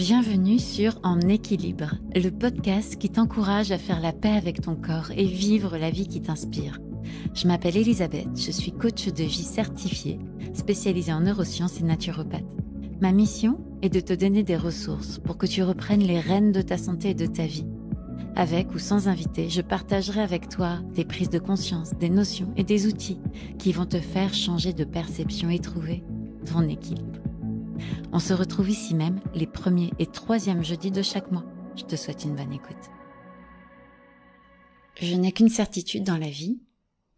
Bienvenue sur En équilibre, le podcast qui t'encourage à faire la paix avec ton corps et vivre la vie qui t'inspire. Je m'appelle Elisabeth, je suis coach de vie certifiée, spécialisée en neurosciences et naturopathe. Ma mission est de te donner des ressources pour que tu reprennes les rênes de ta santé et de ta vie. Avec ou sans invité, je partagerai avec toi des prises de conscience, des notions et des outils qui vont te faire changer de perception et trouver ton équilibre. On se retrouve ici même les premiers et troisièmes jeudis de chaque mois. Je te souhaite une bonne écoute. Je n'ai qu'une certitude dans la vie.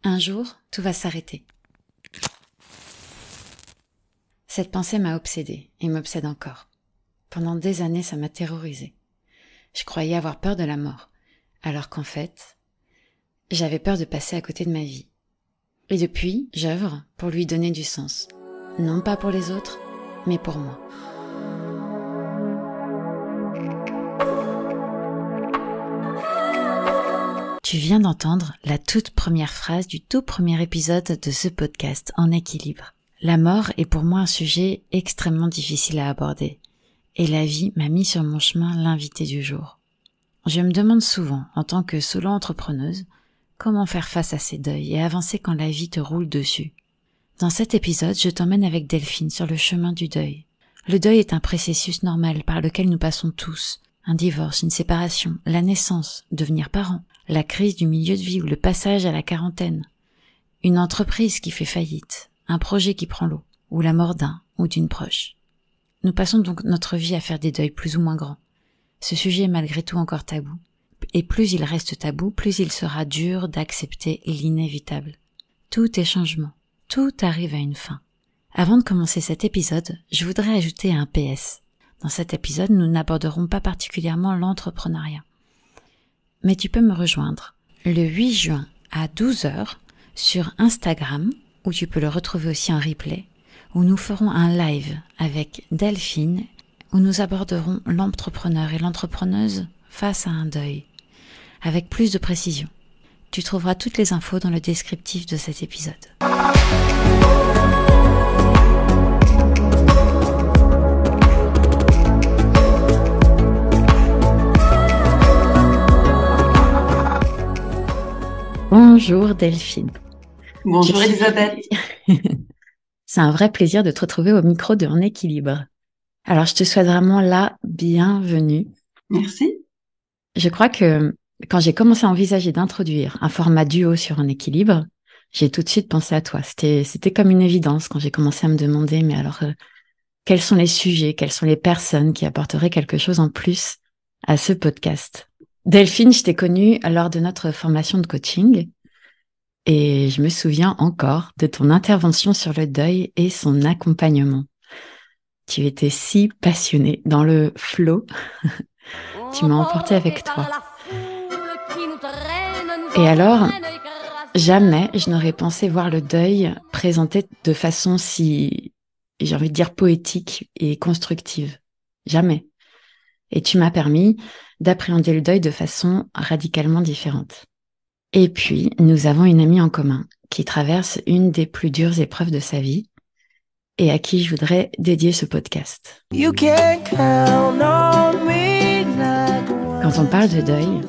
Un jour, tout va s'arrêter. Cette pensée m'a obsédée et m'obsède encore. Pendant des années, ça m'a terrorisée. Je croyais avoir peur de la mort, alors qu'en fait, j'avais peur de passer à côté de ma vie. Et depuis, j'œuvre pour lui donner du sens. Non pas pour les autres, mais pour moi. Tu viens d'entendre la toute première phrase du tout premier épisode de ce podcast En équilibre. La mort est pour moi un sujet extrêmement difficile à aborder. Et la vie m'a mis sur mon chemin l'invité du jour. Je me demande souvent, en tant que solo-entrepreneuse, comment faire face à ces deuils et avancer quand la vie te roule dessus. Dans cet épisode, je t'emmène avec Delphine sur le chemin du deuil. Le deuil est un processus normal par lequel nous passons tous. Un divorce, une séparation, la naissance, devenir parent, la crise du milieu de vie ou le passage à la quarantaine, une entreprise qui fait faillite, un projet qui prend l'eau, ou la mort d'un ou d'une proche. Nous passons donc notre vie à faire des deuils plus ou moins grands. Ce sujet est malgré tout encore tabou. Et plus il reste tabou, plus il sera dur d'accepter l'inévitable. Tout est changement. Tout arrive à une fin. Avant de commencer cet épisode, je voudrais ajouter un PS. Dans cet épisode, nous n'aborderons pas particulièrement l'entrepreneuriat. Mais tu peux me rejoindre le 8 juin à 12h sur Instagram, où tu peux le retrouver aussi en replay, où nous ferons un live avec Delphine, où nous aborderons l'entrepreneur et l'entrepreneuse face à un deuil, avec plus de précision. Tu trouveras toutes les infos dans le descriptif de cet épisode. Bonjour Delphine. Bonjour Elisabeth. C'est un vrai plaisir de te retrouver au micro de En équilibre. Alors, je te souhaite vraiment la bienvenue. Merci. Je crois que quand j'ai commencé à envisager d'introduire un format duo sur En équilibre, j'ai tout de suite pensé à toi. C'était comme une évidence quand j'ai commencé à me demander, mais alors, quels sont les sujets, quelles sont les personnes qui apporteraient quelque chose en plus à ce podcast? Delphine, je t'ai connue lors de notre formation de coaching et je me souviens encore de ton intervention sur le deuil et son accompagnement. Tu étais si passionnée dans le flow. Tu m'as emportée avec toi. Et alors, jamais je n'aurais pensé voir le deuil présenté de façon si, j'ai envie de dire, poétique et constructive. Jamais. Et tu m'as permis d'appréhender le deuil de façon radicalement différente. Et puis, nous avons une amie en commun qui traverse une des plus dures épreuves de sa vie et à qui je voudrais dédier ce podcast. Quand on parle de deuil,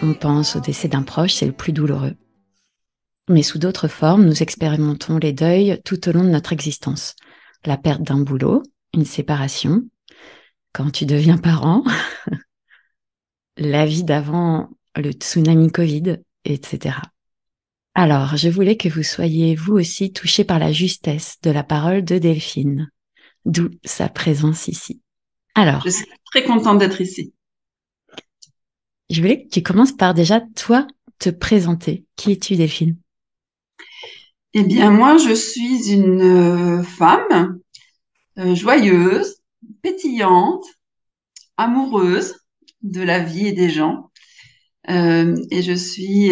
on pense au décès d'un proche, c'est le plus douloureux. Mais sous d'autres formes, nous expérimentons les deuils tout au long de notre existence. La perte d'un boulot, une séparation, quand tu deviens parent, la vie d'avant le tsunami Covid, etc. Alors, je voulais que vous soyez vous aussi touchés par la justesse de la parole de Delphine, d'où sa présence ici. Alors, je suis très contente d'être ici. Je voulais que tu commences par déjà, toi, te présenter. Qui es-tu, Delphine? Eh bien, moi, je suis une femme joyeuse, pétillante, amoureuse de la vie et des gens. Et je suis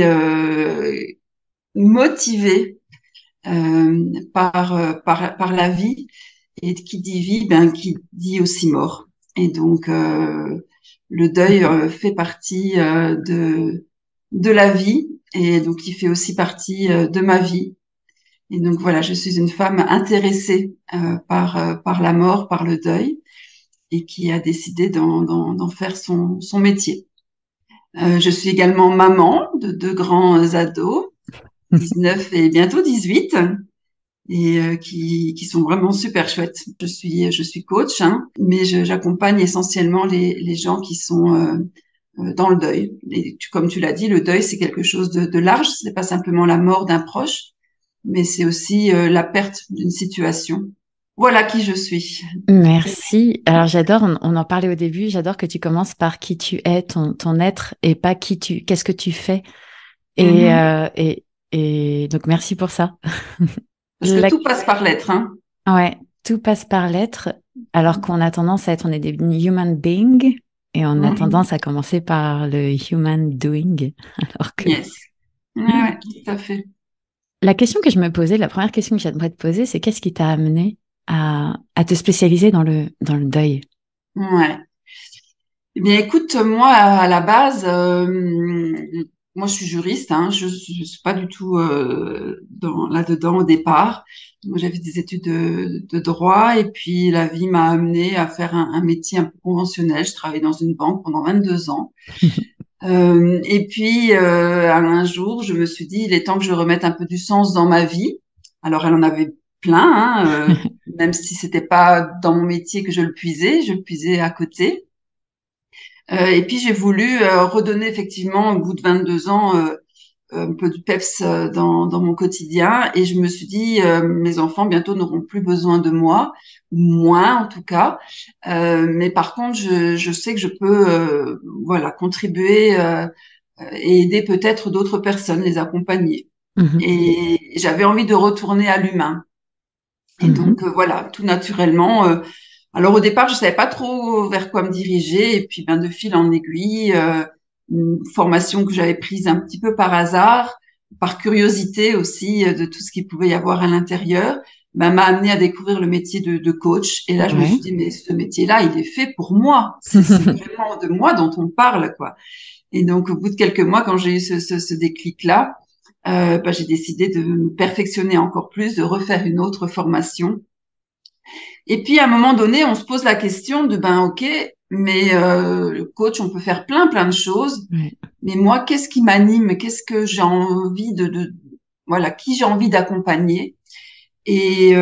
motivée par la vie. Et qui dit vie, qui dit aussi mort. Et donc, le deuil fait partie de la vie et donc il fait aussi partie de ma vie. Et donc voilà, je suis une femme intéressée par la mort, par le deuil. et qui a décidé d'en faire son métier. Je suis également maman de 2 grands ados, 19 et bientôt 18, et qui sont vraiment super chouettes. Je suis coach, hein, mais j'accompagne essentiellement les gens qui sont dans le deuil. Et comme tu l'as dit, le deuil, c'est quelque chose de large. C'est pas simplement la mort d'un proche, mais c'est aussi la perte d'une situation. Voilà qui je suis. Merci. Alors j'adore, on en parlait au début, j'adore que tu commences par qui tu es, ton être, et pas qu'est-ce que tu fais. Et, Mhm. euh, et, et donc merci pour ça. Parce que La- tout passe par l'être, hein. Ouais, tout passe par l'être, alors qu'on a tendance à être, on est des human beings, et on a Mhm. tendance à commencer par le human doing, alors que Yes. Ouais, tout à fait. la question que je me posais, la première question que j'aimerais te poser, c'est qu'est-ce qui t'a amené à te spécialiser dans le deuil? Ouais. Eh bien, écoute, moi, à la base, moi, je suis juriste, hein, je suis pas du tout là-dedans au départ. Moi, j'avais des études de droit et puis la vie m'a amené à faire un métier un peu conventionnel. Je travaillais dans une banque pendant 22 ans. Et puis, un jour, je me suis dit, il est temps que je remette un peu du sens dans ma vie. Alors, elle en avait plein, hein, même si c'était pas dans mon métier que je le puisais à côté. Et puis j'ai voulu redonner effectivement au bout de 22 ans un peu du peps dans mon quotidien et je me suis dit mes enfants bientôt n'auront plus besoin de moi, ou moins en tout cas. Mais par contre je sais que je peux voilà contribuer et aider peut-être d'autres personnes, les accompagner. Mhm, Et j'avais envie de retourner à l'humain. Et mhm. donc voilà, tout naturellement. Alors au départ, je savais pas trop vers quoi me diriger, et puis ben de fil en aiguille, une formation que j'avais prise un petit peu par hasard, par curiosité aussi de tout ce qu'il pouvait y avoir à l'intérieur, ben, m'a amené à découvrir le métier de coach. Et là, je me Ouais. suis dit mais ce métier-là, il est fait pour moi. C'est vraiment de moi dont on parle, quoi. Et donc au bout de quelques mois, quand j'ai eu ce déclic-là, ben, j'ai décidé de me perfectionner encore plus, de refaire une autre formation et puis à un moment donné, on se pose la question de ben ok, mais le coach, on peut faire plein de choses, Ouais. mais moi, qu'est-ce qui m'anime? Qu'est-ce que j'ai envie voilà, qui j'ai envie d'accompagner? Et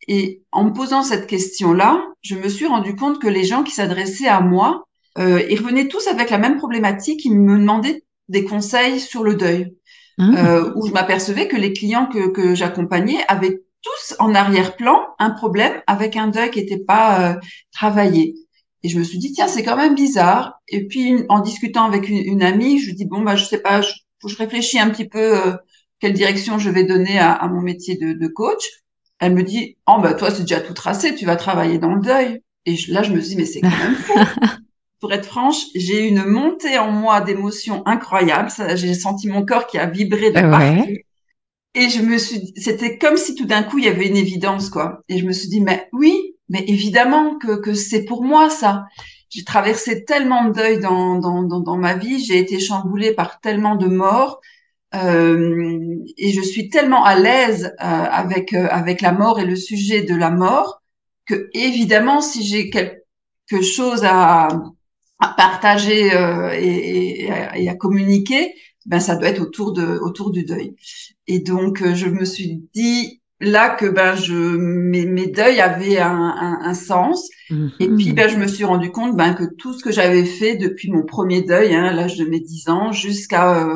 et en me posant cette question-là, je me suis rendu compte que les gens qui s'adressaient à moi, ils revenaient tous avec la même problématique. Ils me demandaient des conseils sur le deuil Ah, où je m'apercevais que les clients que j'accompagnais avaient tous en arrière-plan un problème avec un deuil qui n'était pas travaillé. Et je me suis dit, tiens, c'est quand même bizarre. Et puis, en discutant avec une amie, je lui dis, bon, bah, je sais pas, faut que je réfléchis un petit peu quelle direction je vais donner à mon métier de coach. Elle me dit, oh, bah, toi, c'est déjà tout tracé, tu vas travailler dans le deuil. Et là, je me suis dit, mais c'est quand même fou. Pour être franche, j'ai eu une montée en moi d'émotions incroyables. J'ai senti mon corps qui a vibré de ouais. partout. Et c'était comme si tout d'un coup, il y avait une évidence, quoi. Et je me suis dit, mais oui, mais évidemment que c'est pour moi, ça. J'ai traversé tellement de deuil dans ma vie. J'ai été chamboulée par tellement de morts. Et je suis tellement à l'aise avec la mort et le sujet de la mort que, évidemment, si j'ai quelque chose à partager et à communiquer, ben ça doit être autour du deuil. Et donc je me suis dit là que ben mes deuils avaient un sens. Et puis Mhm. ben je me suis rendu compte ben que tout ce que j'avais fait depuis mon premier deuil, hein, à l'âge de mes 10 ans, jusqu'à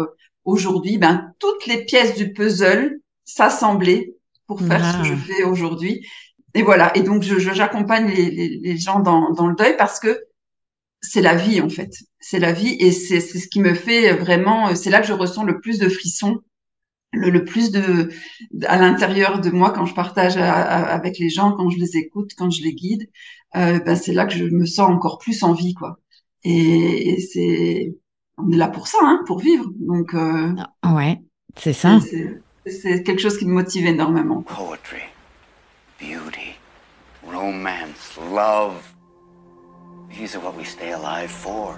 aujourd'hui, ben toutes les pièces du puzzle s'assemblaient pour faire ce que je Ah, fais aujourd'hui. Et voilà. Et donc j'accompagne les gens dans le deuil parce que c'est la vie en fait. C'est la vie et c'est ce qui me fait vraiment. C'est là que je ressens le plus de frissons, le plus à l'intérieur de moi quand je partage avec les gens, quand je les écoute, quand je les guide. Ben c'est là que je me sens encore plus en vie quoi. Et c'est on est là pour ça, hein, pour vivre. Donc ouais, c'est c'est ça. c'est c'est quelque chose qui me motive énormément quoi. Poetry, beauty, romance, love. These are what we stay alive for.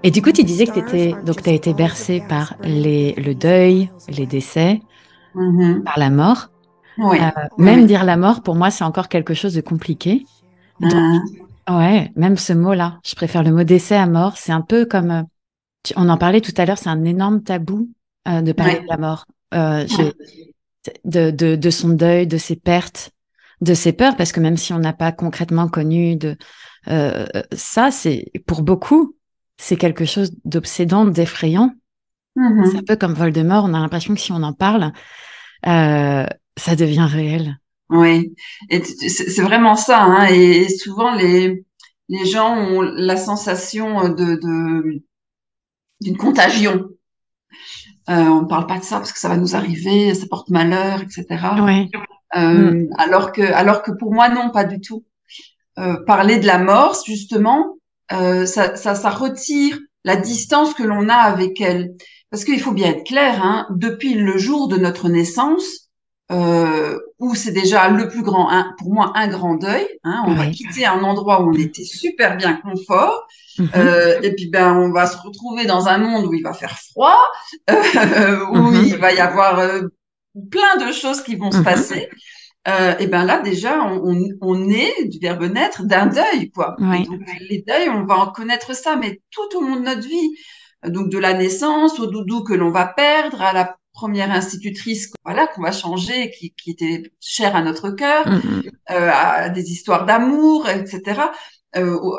Et du coup, tu disais que t'as été bercé par le deuil, les décès, Mhm. par la mort. Oui. Même Oui. dire la mort, pour moi, c'est encore quelque chose de compliqué. Donc, Euh, ouais, même ce mot-là, je préfère le mot décès à mort. C'est un peu comme, on en parlait tout à l'heure, c'est un énorme tabou de parler de ouais. la mort. Ouais. De son deuil, de ses pertes, de ses peurs, parce que même si on n'a pas concrètement connu ça, c'est pour beaucoup, c'est quelque chose d'obsédant, d'effrayant. C'est un Mhm. peu comme Voldemort, on a l'impression que si on en parle, euh, ça devient réel. Oui. Et c'est vraiment ça, hein. Et souvent les gens ont la sensation d'une contagion. On ne parle pas de ça parce que ça va nous arriver, ça porte malheur, etc. Ouais. Mm. Alors que pour moi, non, pas du tout. Parler de la mort, justement, ça retire la distance que l'on a avec elle. Parce qu'il faut bien être clair, hein, depuis le jour de notre naissance, où c'est déjà le plus grand, pour moi, un grand deuil. Hein, on va Ouais. quitter un endroit où on était super bien confort, Mhm. et puis ben on va se retrouver dans un monde où il va faire froid, où Mhm. il va y avoir plein de choses qui vont se Mhm. passer. Et ben là déjà on est du verbe naître d'un deuil quoi. Et Ouais. donc les deuils on va en connaître ça mais tout au long de notre vie. Donc de la naissance au doudou que l'on va perdre à la première institutrice voilà qu'on va changer qui était chère à notre cœur, Mhm. à des histoires d'amour etc.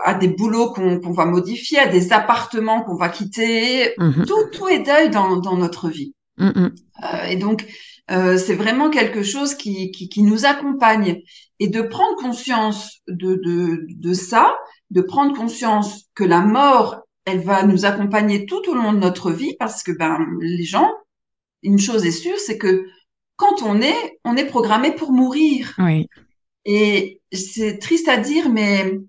À des boulots qu'on va modifier, à des appartements qu'on va quitter. Mhm. Tout est deuil dans notre vie. Mhm. Et donc, c'est vraiment quelque chose qui nous accompagne. Et de prendre conscience de ça, de prendre conscience que la mort, elle va nous accompagner tout au long de notre vie, parce que ben les gens, une chose est sûre, c'est que quand on est programmé pour mourir. Oui. Et c'est triste à dire, mais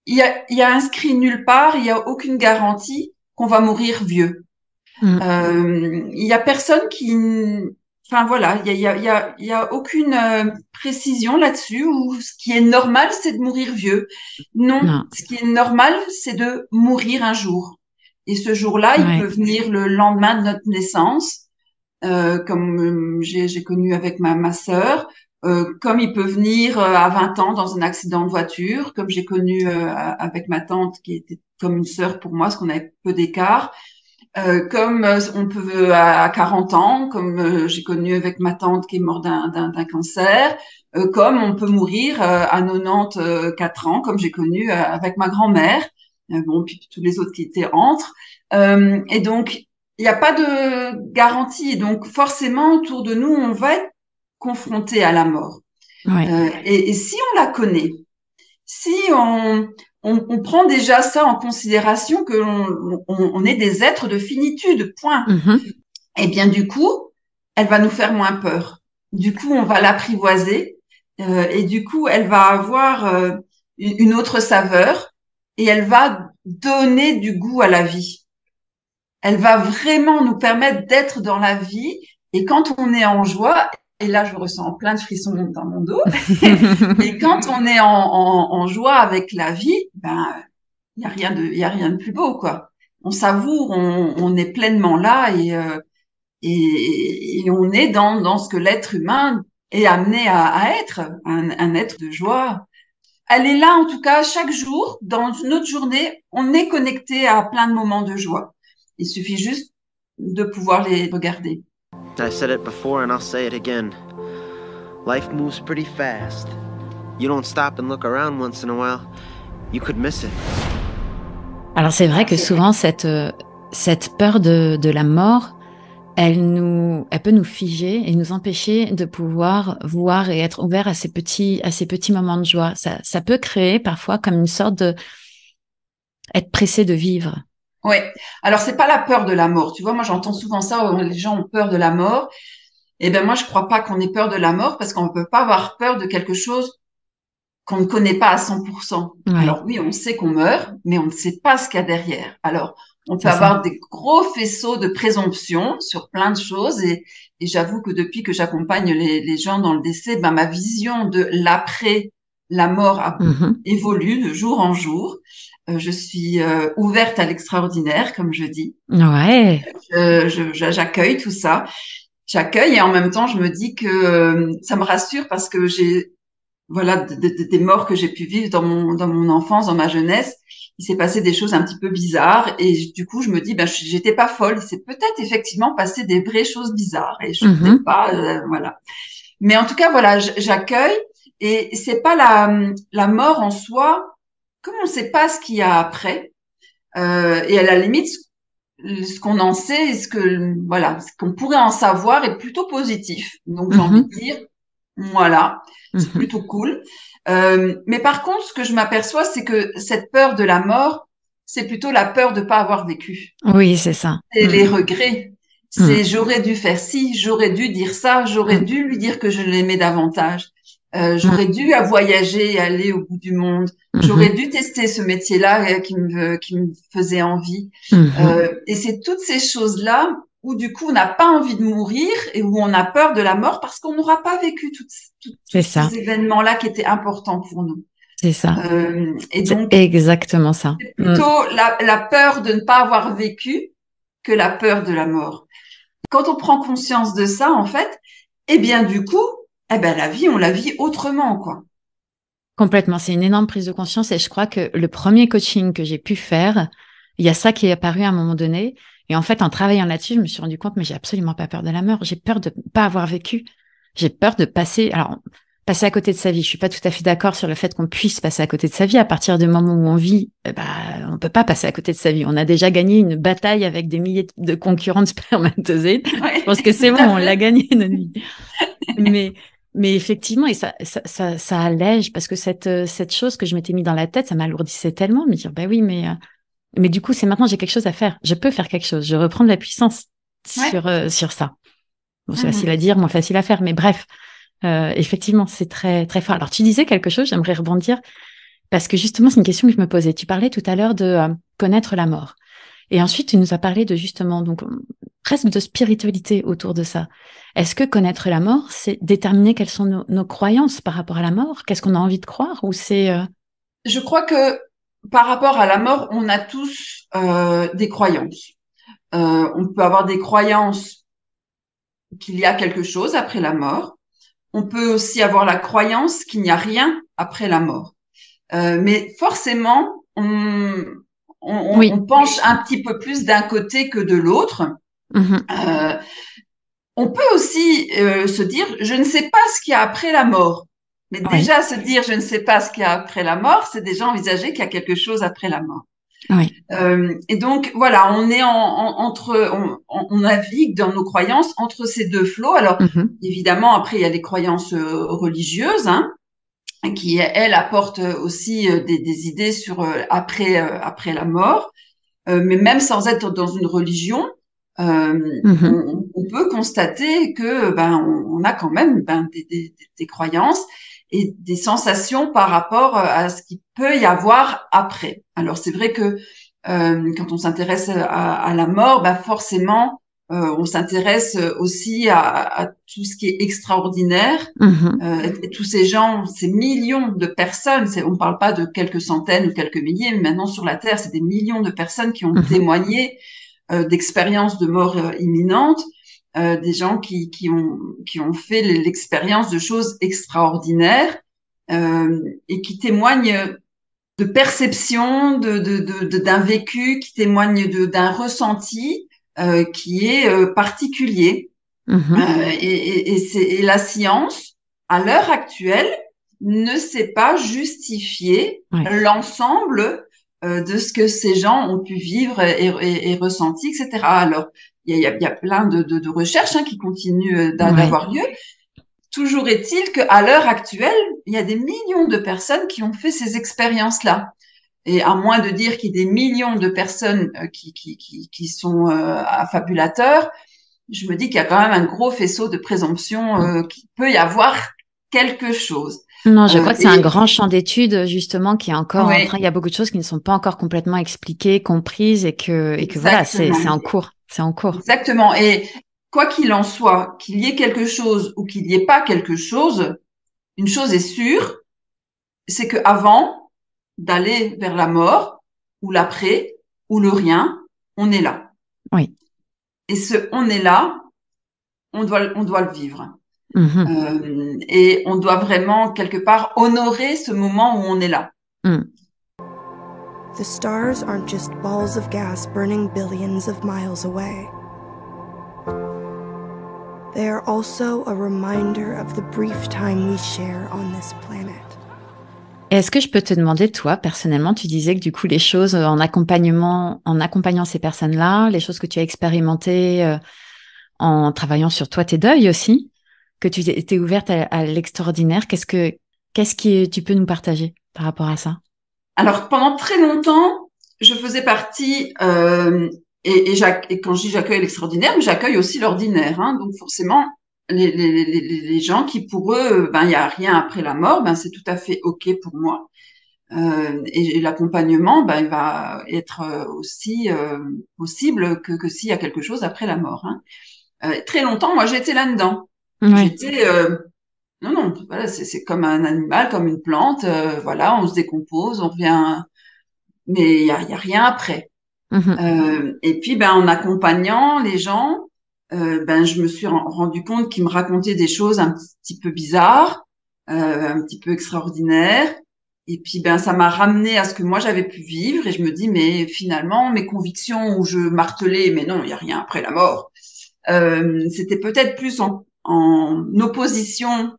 il y a inscrit nulle part, il y a aucune garantie qu'on va mourir vieux. Mm. Il y a personne qui, enfin voilà, il y a aucune précision là-dessus. Ou ce qui est normal, c'est de mourir vieux. Non, Non. ce qui est normal, c'est de mourir un jour. Et ce jour-là, il peut Ouais. venir le lendemain de notre naissance, comme j'ai connu avec ma sœur. Comme il peut venir à 20 ans dans un accident de voiture, comme j'ai connu avec ma tante qui était comme une sœur pour moi, parce qu'on avait peu d'écart. Comme on peut à 40 ans, comme j'ai connu avec ma tante qui est morte d'un cancer, comme on peut mourir à 94 ans, comme j'ai connu avec ma grand-mère, bon, puis tous les autres qui étaient entre. Et donc, il n'y a pas de garantie. Donc, forcément, autour de nous, on va être confronté à la mort. Ouais. Et si on la connaît, si on prend déjà ça en considération que on est des êtres de finitude, point. Mhm. Et bien du coup, elle va nous faire moins peur. Du coup, on va l'apprivoiser et du coup, elle va avoir une autre saveur et elle va donner du goût à la vie. Elle va vraiment nous permettre d'être dans la vie et quand on est en joie, et là je ressens plein de frissons dans mon dos, et quand on est en joie avec la vie, ben il y a rien de plus beau quoi. On savoure, on est pleinement là et on est dans ce que l'être humain est amené à être, un être de joie. Elle est là en tout cas chaque jour, dans notre journée, on est connecté à plein de moments de joie. Il suffit juste de pouvoir les regarder. I said it before and I'll say it again. Life moves pretty fast. You don't stop and look around once in a while, you could miss it. Alors c'est vrai que souvent cette peur de la mort, elle peut nous figer et nous empêcher de pouvoir voir et être ouvert à ces petits moments de joie. Ça peut créer parfois comme une sorte de être pressé de vivre. Oui. Alors c'est pas la peur de la mort. Tu vois, moi j'entends souvent ça. Les gens ont peur de la mort. Eh ben moi je crois pas qu'on ait peur de la mort parce qu'on ne peut pas avoir peur de quelque chose qu'on ne connaît pas à 100%. Ouais, Alors oui, on sait qu'on meurt, mais on ne sait pas ce qu'il y a derrière. Alors, on peut c'est ça. avoir des gros faisceaux de présomption sur plein de choses et j'avoue que depuis que j'accompagne les gens dans le décès, ben, ma vision de l'après, la mort Mhm. évolue de jour en jour. Je suis ouverte à l'extraordinaire, comme je dis. Ouais. J'accueille tout ça. j'accueille et en même temps, je me dis que ça me rassure parce que j'ai, voilà, des morts que j'ai pu vivre dans mon enfance, dans ma jeunesse. Il s'est passé des choses un petit peu bizarres et du coup, je me dis, ben, j'étais pas folle. Il s'est peut-être effectivement passé des vraies choses bizarres et je suis peut-être pas, voilà. Mais en tout cas, voilà, j'accueille et c'est pas la mort en soi. Comme on ne sait pas ce qu'il y a après, et à la limite, ce qu'on en sait, voilà, ce qu'on pourrait en savoir est plutôt positif. Donc j'ai envie de dire, voilà, c'est plutôt cool. Mais par contre, ce que je m'aperçois, c'est que cette peur de la mort, c'est plutôt la peur de pas avoir vécu. Oui, c'est ça. C'est les regrets. C'est j'aurais dû faire ci, j'aurais dû dire ça, j'aurais dû lui dire que je l'aimais davantage. J'aurais dû voyager et aller au bout du monde. J'aurais dû tester ce métier-là qui me faisait envie. Et c'est toutes ces choses-là où du coup on n'a pas envie de mourir et où on a peur de la mort parce qu'on n'aura pas vécu tous ces événements-là qui étaient importants pour nous. C'est ça. Et donc c'est exactement ça. C'est plutôt la peur de ne pas avoir vécu que la peur de la mort. Quand on prend conscience de ça, en fait, eh bien du coup, eh ben la vie, on la vit autrement, quoi. Complètement, c'est une énorme prise de conscience et je crois que le premier coaching que j'ai pu faire, il y a ça qui est apparu à un moment donné. Et en fait, en travaillant là-dessus, je me suis rendu compte, mais j'ai absolument pas peur de la mort. J'ai peur de pas avoir vécu. J'ai peur de passer à côté de sa vie. Je suis pas tout à fait d'accord sur le fait qu'on puisse passer à côté de sa vie. À partir du moment où on vit, on peut pas passer à côté de sa vie. On a déjà gagné une bataille avec des milliers de concurrents de spermatozoïdes. Ouais, je pense que c'est bon, on l'a gagné, notre vie. Mais effectivement, et ça allège parce que cette chose que je m'étais mis dans la tête, ça m'alourdissait tellement, me dire, bah oui, mais du coup, c'est maintenant, j'ai quelque chose à faire. Je peux faire quelque chose. Je reprends de la puissance sur ça. Bon, c'est facile à dire, moins facile à faire, mais bref, effectivement, c'est très, très fort. Alors, tu disais quelque chose, j'aimerais rebondir parce que justement, c'est une question que je me posais. Tu parlais tout à l'heure de connaître la mort. Et ensuite, tu nous as parlé de justement, donc, presque de spiritualité autour de ça. Est-ce que connaître la mort, c'est déterminer quelles sont nos croyances par rapport à la mort? Qu'est-ce qu'on a envie de croire? Ou c'est... Je crois que par rapport à la mort, on a tous des croyances. On peut avoir des croyances qu'il y a quelque chose après la mort. On peut aussi avoir la croyance qu'il n'y a rien après la mort. Mais forcément, on penche un petit peu plus d'un côté que de l'autre. On peut aussi se dire, je ne sais pas ce qu'il y a après la mort. Mais déjà, se dire, je ne sais pas ce qu'il y a après la mort, c'est déjà envisager qu'il y a quelque chose après la mort. Et donc, voilà, on est on navigue dans nos croyances entre ces deux flots. Alors, évidemment, après, il y a les croyances religieuses, qui, elles, apportent aussi des idées sur après la mort. Mais même sans être dans une religion, on peut constater que on a quand même des croyances et des sensations par rapport à ce qu'il peut y avoir après. Alors c'est vrai que quand on s'intéresse à la mort, forcément on s'intéresse aussi à tout ce qui est extraordinaire. Et tous ces gens, ces millions de personnes, on ne parle pas de quelques centaines ou quelques milliers, mais maintenant sur la Terre, c'est des millions de personnes qui ont témoigné d'expériences de mort imminente, des gens qui ont fait l'expérience de choses extraordinaires et qui témoignent de perception, d'un vécu, qui témoignent d'un ressenti qui est particulier. Et la science, à l'heure actuelle, ne sait pas justifier l'ensemble de ce que ces gens ont pu vivre et ressenti, etc. Alors, il y a plein de recherches qui continuent d'avoir lieu. Toujours est-il qu'à l'heure actuelle, il y a des millions de personnes qui ont fait ces expériences-là. Et à moins de dire qu'il y a des millions de personnes qui sont affabulateurs, je me dis qu'il y a quand même un gros faisceau de présomption qu'il peut y avoir quelque chose. Non, je crois que c'est un grand champ d'études justement qui est encore en train. Il y a beaucoup de choses qui ne sont pas encore complètement expliquées, comprises et que voilà, c'est en cours. C'est en cours. Exactement. Et quoi qu'il en soit, qu'il y ait quelque chose ou qu'il n'y ait pas quelque chose, une chose est sûre, c'est que avant d'aller vers la mort ou l'après ou le rien, on est là. Oui. Et ce on est là, on doit le vivre. Mhm. Et on doit vraiment, quelque part, honorer ce moment où on est là. The stars aren't just balls of gas burning billions of miles away. They are also a reminder of the brief time we share on this planet. Est-ce que je peux te demander, toi, personnellement, tu disais que du coup, les choses en accompagnant ces personnes-là, les choses que tu as expérimentées en travaillant sur toi, tes deuils aussi, que tu étais ouverte à l'extraordinaire, qu'est-ce que tu peux nous partager par rapport à ça? Alors, pendant très longtemps, je faisais partie, et quand je dis j'accueille l'extraordinaire, mais j'accueille aussi l'ordinaire, hein. Donc, forcément, les gens qui, pour eux, ben, il n'y a rien après la mort, ben, c'est tout à fait OK pour moi. Et l'accompagnement, ben, il va être aussi possible que s'il y a quelque chose après la mort, hein. Très longtemps, moi, j'étais là-dedans. Ouais. J'étais, non, voilà, c'est comme un animal, comme une plante, voilà, on se décompose, on revient, mais il y a rien après. Mhm. Et puis, ben, en accompagnant les gens, ben, je me suis rendu compte qu'ils me racontaient des choses un petit peu bizarres, un petit peu extraordinaires. Et puis, ben, ça m'a ramené à ce que moi j'avais pu vivre. Et je me dis, mais finalement, mes convictions où je martelais, mais non, il y a rien après la mort. C'était peut-être plus en opposition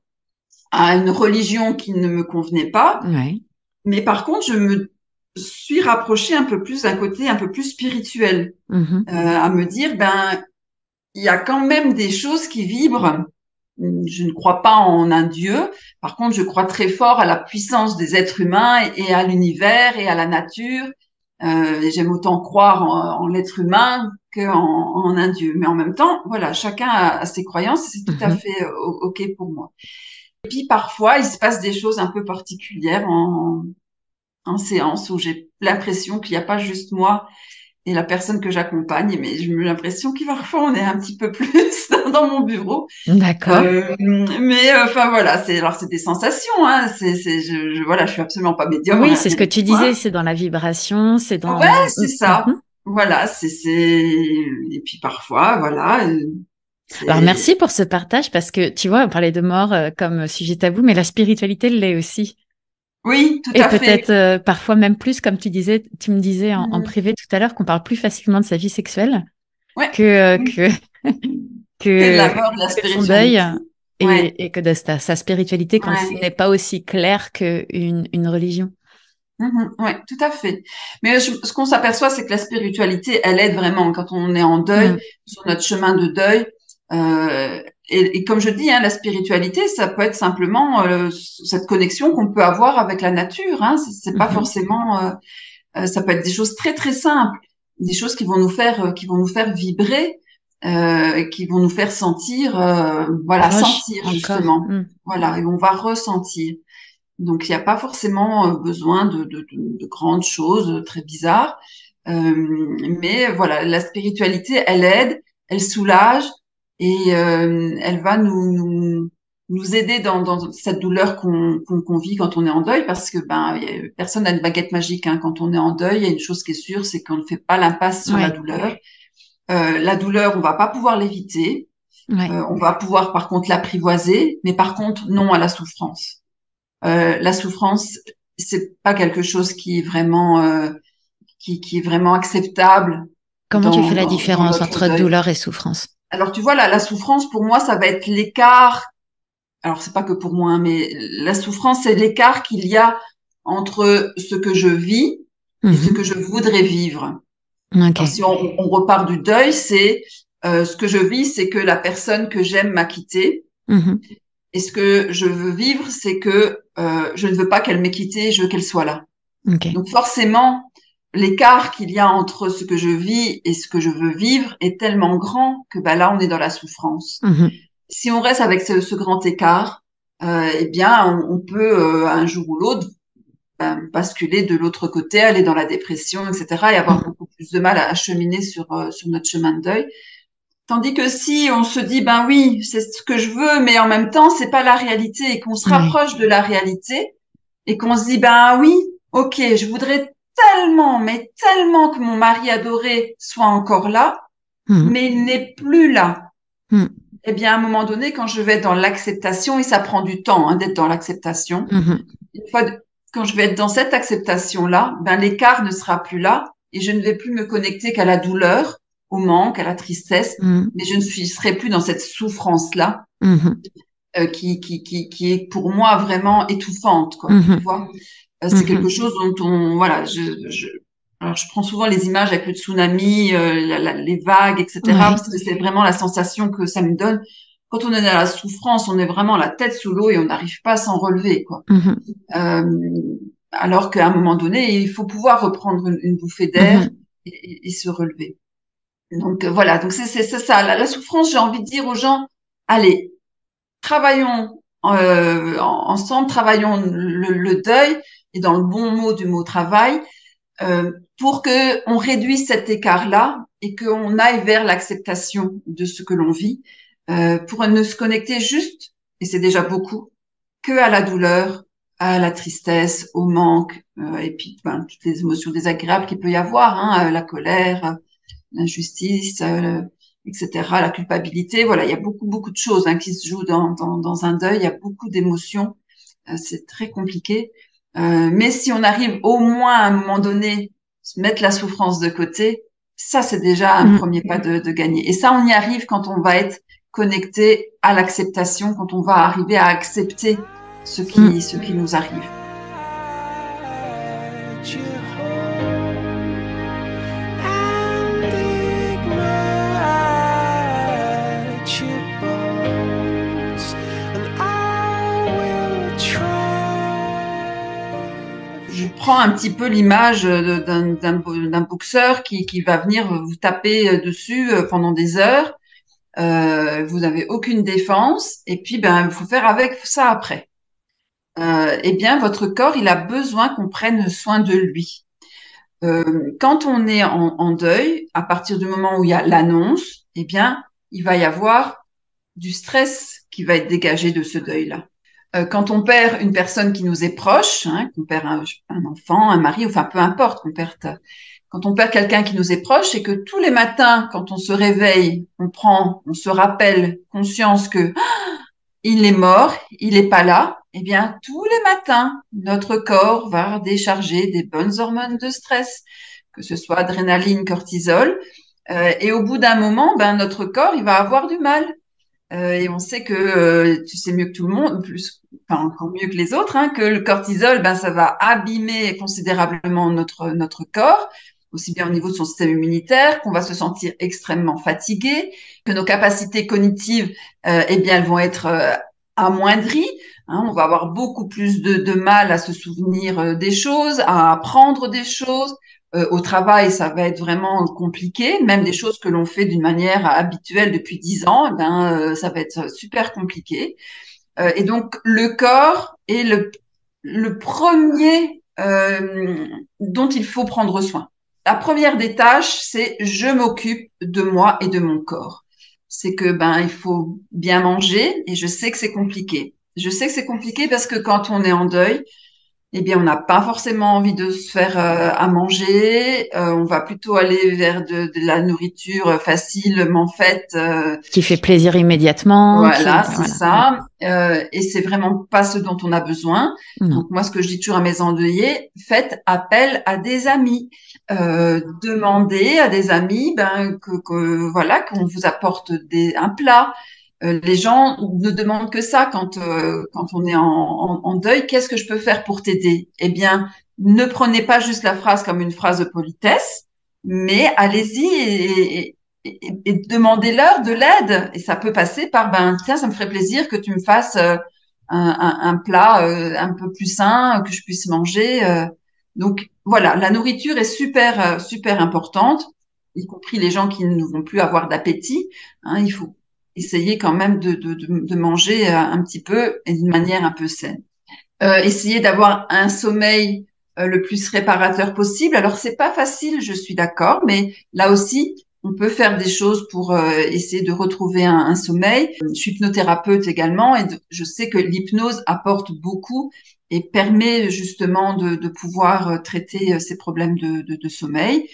à une religion qui ne me convenait pas. Ouais. Mais par contre, je me suis rapprochée un peu plus d'un côté un peu plus spirituel, Mhm. à me dire, ben, il y a quand même des choses qui vibrent. Je ne crois pas en un Dieu. Par contre, je crois très fort à la puissance des êtres humains et à l'univers et à la nature. Et j'aime autant croire en l'être humain en un Dieu. Mais en même temps, voilà, chacun a ses croyances et c'est tout à Mhm. fait OK pour moi. Et puis parfois, il se passe des choses un peu particulières en séance où j'ai l'impression qu'il n'y a pas juste moi et la personne que j'accompagne, mais j'ai l'impression qu'il parfois on est un petit peu plus dans mon bureau. D'accord. Mais enfin voilà, c'est des sensations, hein. Voilà, je suis absolument pas médium, Oui, rien, c'est ce rien que du tu tout, hein. disais, c'est dans la vibration, c'est Ouais, dans... c'est ça. Mhm. Voilà, et puis parfois, voilà, Alors c'est merci pour ce partage parce que tu vois, on parlait de mort comme sujet tabou, mais la spiritualité l'est aussi. oui, tout Et à fait. peut-être parfois même plus, comme tu me disais en Mhm. privé tout à l'heure, qu'on parle plus facilement de sa vie sexuelle Ouais. que, euh, Mhm. que, Que de que, la mort, de la que de son deuil spiritualité. Ouais, et que de sa spiritualité quand ce ouais. n'est pas aussi clair une religion. Ouais, tout à fait. Mais ce qu'on s'aperçoit, c'est que la spiritualité, elle aide vraiment quand on est en deuil, Mm. sur notre chemin de deuil. Euh, et comme je dis, hein, la spiritualité, ça peut être simplement cette connexion qu'on peut avoir avec la nature, hein. C'est pas Mhm. forcément. Ça peut être des choses très très simples, des choses qui vont nous faire vibrer, qui vont nous faire sentir, voilà, Proche sentir encore. justement. Mm. Voilà, et on va ressentir. Donc, il n'y a pas forcément besoin de grandes choses très bizarres. Mais voilà, la spiritualité, elle aide, elle soulage et elle va nous aider dans cette douleur qu'on vit quand on est en deuil parce que ben, personne n'a une baguette magique, hein. Quand on est en deuil, il y a une chose qui est sûre, c'est qu'on ne fait pas l'impasse sur la Ouais, douleur. La douleur, on va pas pouvoir l'éviter. ouais. On va pouvoir par contre l'apprivoiser, mais par contre, non à la souffrance. La souffrance, c'est pas quelque chose qui est vraiment qui est vraiment acceptable Comment tu fais la dans différence notre entre deuil. douleur et souffrance? Alors tu vois là, la souffrance pour moi, ça va être l'écart. Alors c'est pas que pour moi, hein, mais la souffrance, c'est l'écart qu'il y a entre ce que je vis et ce que Mhm. je voudrais vivre. Ok. Alors si on repart du deuil, c'est ce que je vis, c'est que la personne que j'aime m'a quitté. Mhm. Et ce que je veux vivre, c'est que je ne veux pas qu'elle m'ait quitté, je veux qu'elle soit là. Ok. Donc forcément, l'écart qu'il y a entre ce que je vis et ce que je veux vivre est tellement grand que bah, là, on est dans la souffrance. Mhm. Si on reste avec ce grand écart, eh bien, on peut un jour ou l'autre basculer de l'autre côté, aller dans la dépression, etc., et avoir Mhm. beaucoup plus de mal à cheminer sur notre chemin de deuil. Tandis que si on se dit, ben oui, c'est ce que je veux, mais en même temps, c'est pas la réalité, et qu'on se Ouais. rapproche de la réalité, et qu'on se dit, ben oui, ok, je voudrais tellement, mais tellement que mon mari adoré soit encore là, Mhm. mais il n'est plus là. Mhm. Eh bien, à un moment donné, quand je vais être dans l'acceptation, et ça prend du temps d'être dans l'acceptation, une fois quand je vais être dans cette acceptation-là, ben l'écart ne sera plus là et je ne vais plus me connecter qu'à la douleur, au manque, à la tristesse, mais je ne serai plus dans cette souffrance-là qui est pour moi vraiment étouffante, quoi. Tu vois, c'est quelque chose dont voilà, alors je prends souvent les images avec le tsunami, les vagues, etc. Ouais. Parce que c'est vraiment la sensation que ça me donne. Quand on est dans la souffrance, on est vraiment la tête sous l'eau et on n'arrive pas à s'en relever, quoi. Alors qu'à un moment donné, il faut pouvoir reprendre une bouffée d'air et se relever. Donc voilà, donc c'est ça. La souffrance, j'ai envie de dire aux gens, allez, travaillons ensemble, travaillons le deuil et dans le bon mot du mot travail pour que on réduise cet écart-là et qu'on aille vers l'acceptation de ce que l'on vit pour ne se connecter juste, et c'est déjà beaucoup, que à la douleur, à la tristesse, au manque et puis toutes les émotions désagréables qu'il peut y avoir, la colère, l'injustice, etc., la culpabilité. Voilà, il y a beaucoup de choses qui se jouent dans un deuil. Il y a beaucoup d'émotions. C'est très compliqué. Mais si on arrive au moins à un moment donné se mettre la souffrance de côté, ça c'est déjà un premier pas de gagner. Et ça, on y arrive quand on va être connecté à l'acceptation, quand on va arriver à accepter ce qui nous arrive. Je prends un petit peu l'image d'un boxeur qui va venir vous taper dessus pendant des heures. Vous n'avez aucune défense et puis il faut faire avec ça après. Eh bien, votre corps, il a besoin qu'on prenne soin de lui. Quand on est en deuil, à partir du moment où il y a l'annonce, eh bien, il va y avoir du stress qui va être dégagé de ce deuil-là. Quand on perd une personne qui nous est proche, qu'on perd un enfant, un mari, enfin peu importe, quand on perd quelqu'un qui nous est proche et que tous les matins, quand on se réveille, on se rappelle conscience que il est mort, il n'est pas là, eh bien, tous les matins, notre corps va décharger des bonnes hormones de stress, que ce soit adrénaline, cortisol, et au bout d'un moment, notre corps, il va avoir du mal. Et on sait que tu sais mieux que tout le monde, encore mieux que les autres, que le cortisol, ça va abîmer considérablement notre corps, aussi bien au niveau de son système immunitaire, qu'on va se sentir extrêmement fatigué, que nos capacités cognitives, elles vont être amoindries. On va avoir beaucoup plus de mal à se souvenir des choses, à apprendre des choses. Au travail, ça va être vraiment compliqué, même des choses que l'on fait d'une manière habituelle depuis 10 ans, ça va être super compliqué. Et donc, le corps est le premier dont il faut prendre soin. La première des tâches, c'est je m'occupe de moi et de mon corps. C'est que il faut bien manger et je sais que c'est compliqué. Je sais que c'est compliqué parce que quand on est en deuil, eh bien, on n'a pas forcément envie de se faire à manger. On va plutôt aller vers de la nourriture facilement faite. Qui fait plaisir immédiatement. Voilà, c'est ça. Et c'est vraiment pas ce dont on a besoin. Non. Donc moi, ce que je dis toujours à mes endeuillés, faites appel à des amis. Demandez à des amis qu'on vous apporte un plat. Les gens ne demandent que ça quand on est en deuil. Qu'est-ce que je peux faire pour t'aider? Eh bien, ne prenez pas juste la phrase comme une phrase de politesse, mais allez-y et demandez-leur de l'aide. Et ça peut passer par tiens, ça me ferait plaisir que tu me fasses un plat un peu plus sain, que je puisse manger. Donc voilà, la nourriture est super importante, y compris les gens qui ne vont plus avoir d'appétit. Il faut essayer quand même de manger un petit peu et d'une manière un peu saine. Essayer d'avoir un sommeil le plus réparateur possible. Alors c'est pas facile, je suis d'accord, mais là aussi on peut faire des choses pour essayer de retrouver un sommeil. Je suis hypnothérapeute également et je sais que l'hypnose apporte beaucoup et permet justement de pouvoir traiter ces problèmes de sommeil.